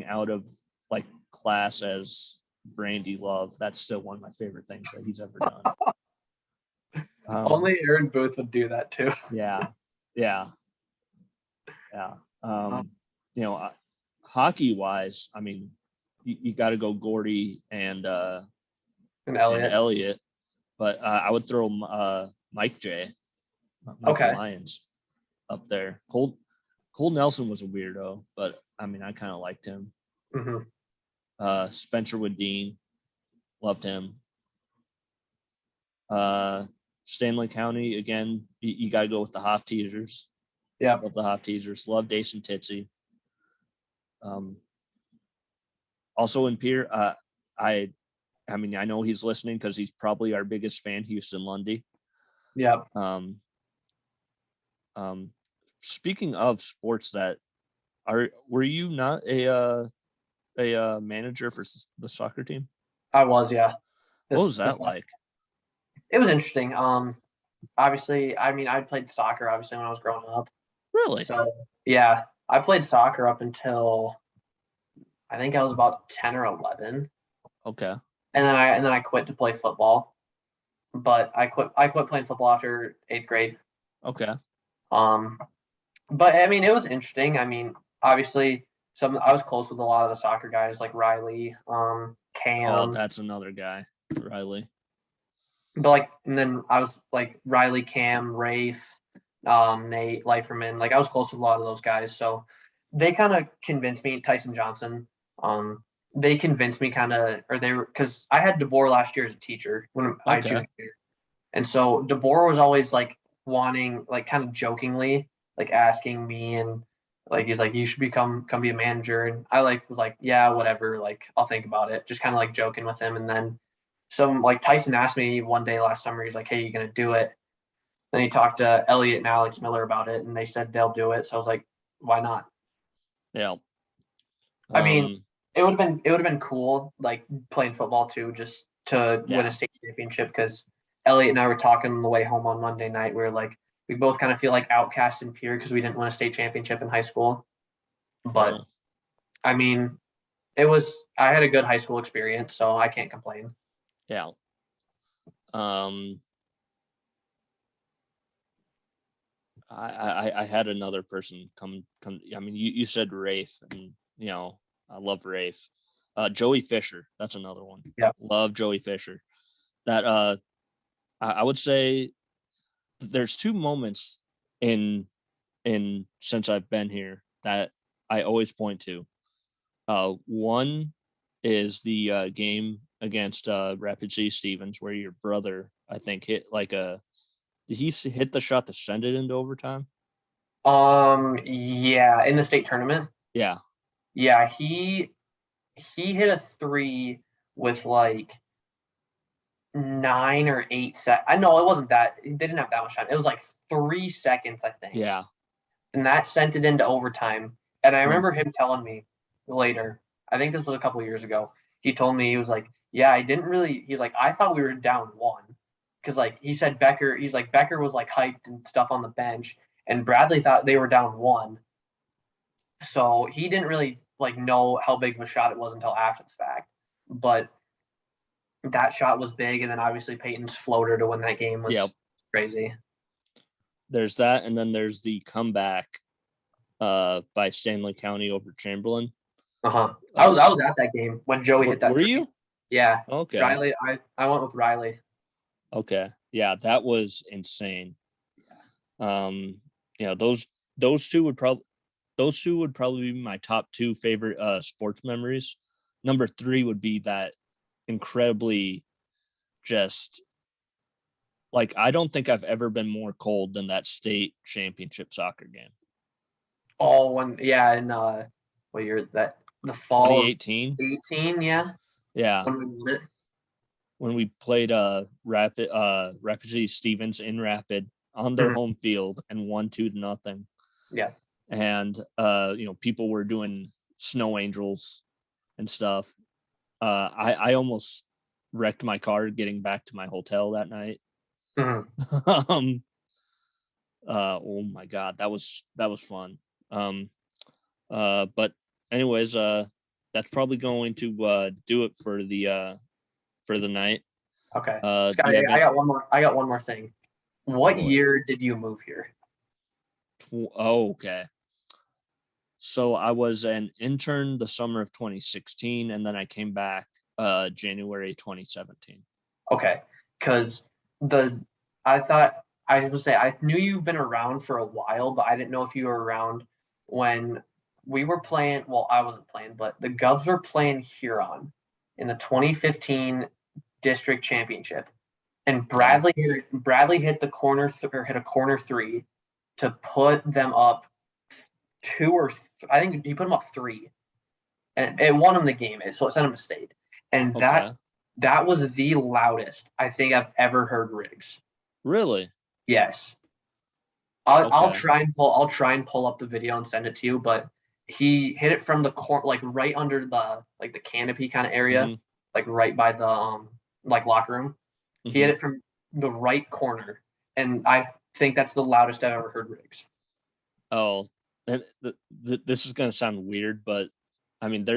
out of like class as Brandy Love. That's still one of my favorite things that he's ever done. Only Aaron Booth would do that too. Yeah. Hockey wise, I mean, you got to go Gordy and Elliott, but I would throw Mike J. Lyons up there. Cole Nelson was a weirdo, but I mean, I kind of liked him. Mm-hmm. Spencer Woodine. Loved him. Stanley County, again, you got to go with the Hoff teasers. Yeah. Love the Hoff teasers. Love Ace and Titsy. Also in Pier, I mean, I know he's listening because he's probably our biggest fan, Houston Lundy. Yeah. Speaking of sports, were you not a manager for the soccer team? I was, yeah. What was that like? It was interesting. Obviously, I mean, I played soccer obviously when I was growing up. Really? So yeah, I played soccer up until I think I was about 10 or 11. Okay. And then I quit to play football. But I quit playing football after 8th grade. Okay. But I mean, it was interesting. I mean, obviously I was close with a lot of the soccer guys like Riley, Cam. Oh, that's another guy, Riley. But like, and then I was like Riley, Cam, Rafe, Nate, Leiferman. Like I was close with a lot of those guys. So they kind of convinced me, Tyson Johnson. They convinced me because I had DeBoer last year as a teacher when I junior year. And so DeBoer was always like wanting, like kind of jokingly, like asking me and like, he's like, you should come be a manager. And I was like, yeah, whatever. Like, I'll think about it. Just kind of like joking with him. And then Tyson asked me one day last summer, he's like, hey, you going to do it? Then he talked to Elliot and Alex Miller about it and they said they'll do it. So I was like, why not? Yeah. I mean, it would have been cool, like playing football too, just to win a state championship. Because Elliot and I were talking on the way home on Monday night. We were like, we both kind of feel like outcasts in Pier because we didn't win a state championship in high school. But I mean, I had a good high school experience, so I can't complain. Yeah. I had another person come. I mean, you said Rafe, and I love Rafe. Joey Fisher, that's another one. Yeah, love Joey Fisher. That I would say there's two moments in since I've been here that I always point to. One is the game against Rapid City Stevens, where your brother, I think, hit like did he hit the shot to send it into overtime? Yeah, in the state tournament. Yeah. Yeah, he hit a 3 with like 9 or 8 seconds. I know it wasn't that. They didn't have that much time. It was like 3 seconds, I think. Yeah. And that sent it into overtime. And I remember him telling me later, I think this was a couple of years ago, he told me, he was like, yeah, he's like, I thought we were down 1. Because like he said Becker was like hyped and stuff on the bench. And Bradley thought they were down 1. So he didn't really like know how big of a shot it was until after the fact. But that shot was big, and then obviously Peyton's floater to win that game was crazy. There's that, and then there's the comeback by Stanley County over Chamberlain. I was at that game when Joey hit that. Were you? Yeah. Okay. Riley, I went with Riley. Okay. Yeah, that was insane. Those two would probably be my top 2 favorite sports memories. Number 3 would be that incredibly just like, I don't think I've ever been more cold than that state championship soccer game. Oh, in what year that the fall 2018? 18, yeah. Yeah. When we won it. When we played Rapid City Stevens in Rapid on their home field and won 2-0. Yeah. And people were doing snow angels and stuff. I almost wrecked my car getting back to my hotel that night. Oh my God, that was fun. But anyways, that's probably going to do it for the night. Okay. Scotty, I got one more thing. What year did you move here? Oh, okay. So I was an intern the summer of 2016, and then I came back January 2017. Okay, because I knew you've been around for a while, but I didn't know if you were around when we were playing. Well, I wasn't playing, but the Gubs were playing Huron in the 2015 district championship, and Bradley hit the corner or hit a corner three to put them up I think he put them up 3, and it won him the game. So it sent him to state, and that was the loudest I think I've ever heard Riggs. Really? Yes. I'll try and pull up the video and send it to you, but he hit it from the court, like right under the canopy kind of area, like right by the locker room. He hit it from the right corner, and I think that's the loudest I've ever heard Riggs. Oh, and this is gonna sound weird, but I mean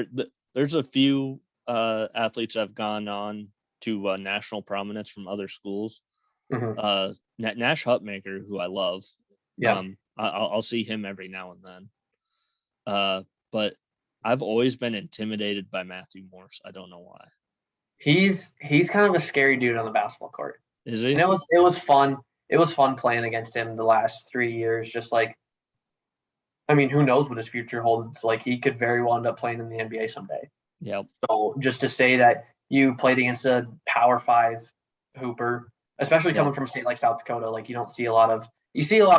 there's a few athletes that have gone on to national prominence from other schools. Nash Hutmaker, who I love. Yeah. I'll see him every now and then. But I've always been intimidated by Matthew Morse. I don't know why. He's kind of a scary dude on the basketball court. Is he? And it was fun. It was fun playing against him the last 3 years. Just like, I mean, who knows what his future holds? Like, he could very well end up playing in the NBA someday. Yep. So just to say that you played against a Power 5 hooper, especially coming from a state like South Dakota, like you see a lot of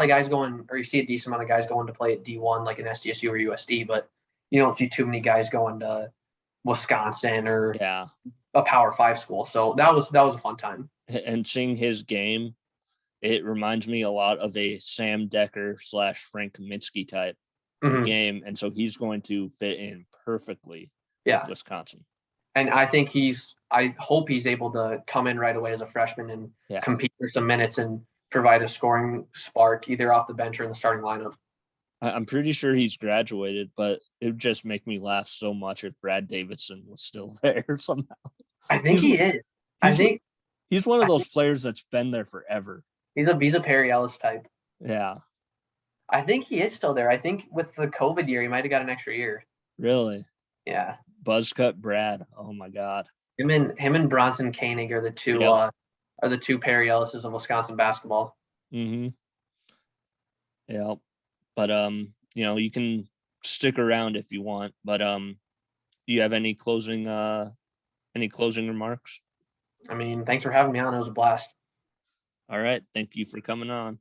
guys going, or you see a decent amount of guys going to play at D1, like in SDSU or USD, but you don't see too many guys going to Wisconsin or a Power 5 school. So that was a fun time. And seeing his game, it reminds me a lot of a Sam Decker / Frank Kaminsky type of game. And so he's going to fit in perfectly with Wisconsin. And I think I hope he's able to come in right away as a freshman and compete for some minutes and provide a scoring spark either off the bench or in the starting lineup. I'm pretty sure he's graduated, but it would just make me laugh so much if Brad Davidson was still there somehow. I think he is. He's one of those players that's been there forever. He's a Perry Ellis type. Yeah. I think he is still there. I think with the COVID year, he might have got an extra year. Really? Yeah. Buzzcut Brad. Oh my God. Him and Bronson Koenig are the two Perry Ellises of Wisconsin basketball. Yeah. But you can stick around if you want. But do you have any closing remarks? I mean, thanks for having me on. It was a blast. All right. Thank you for coming on.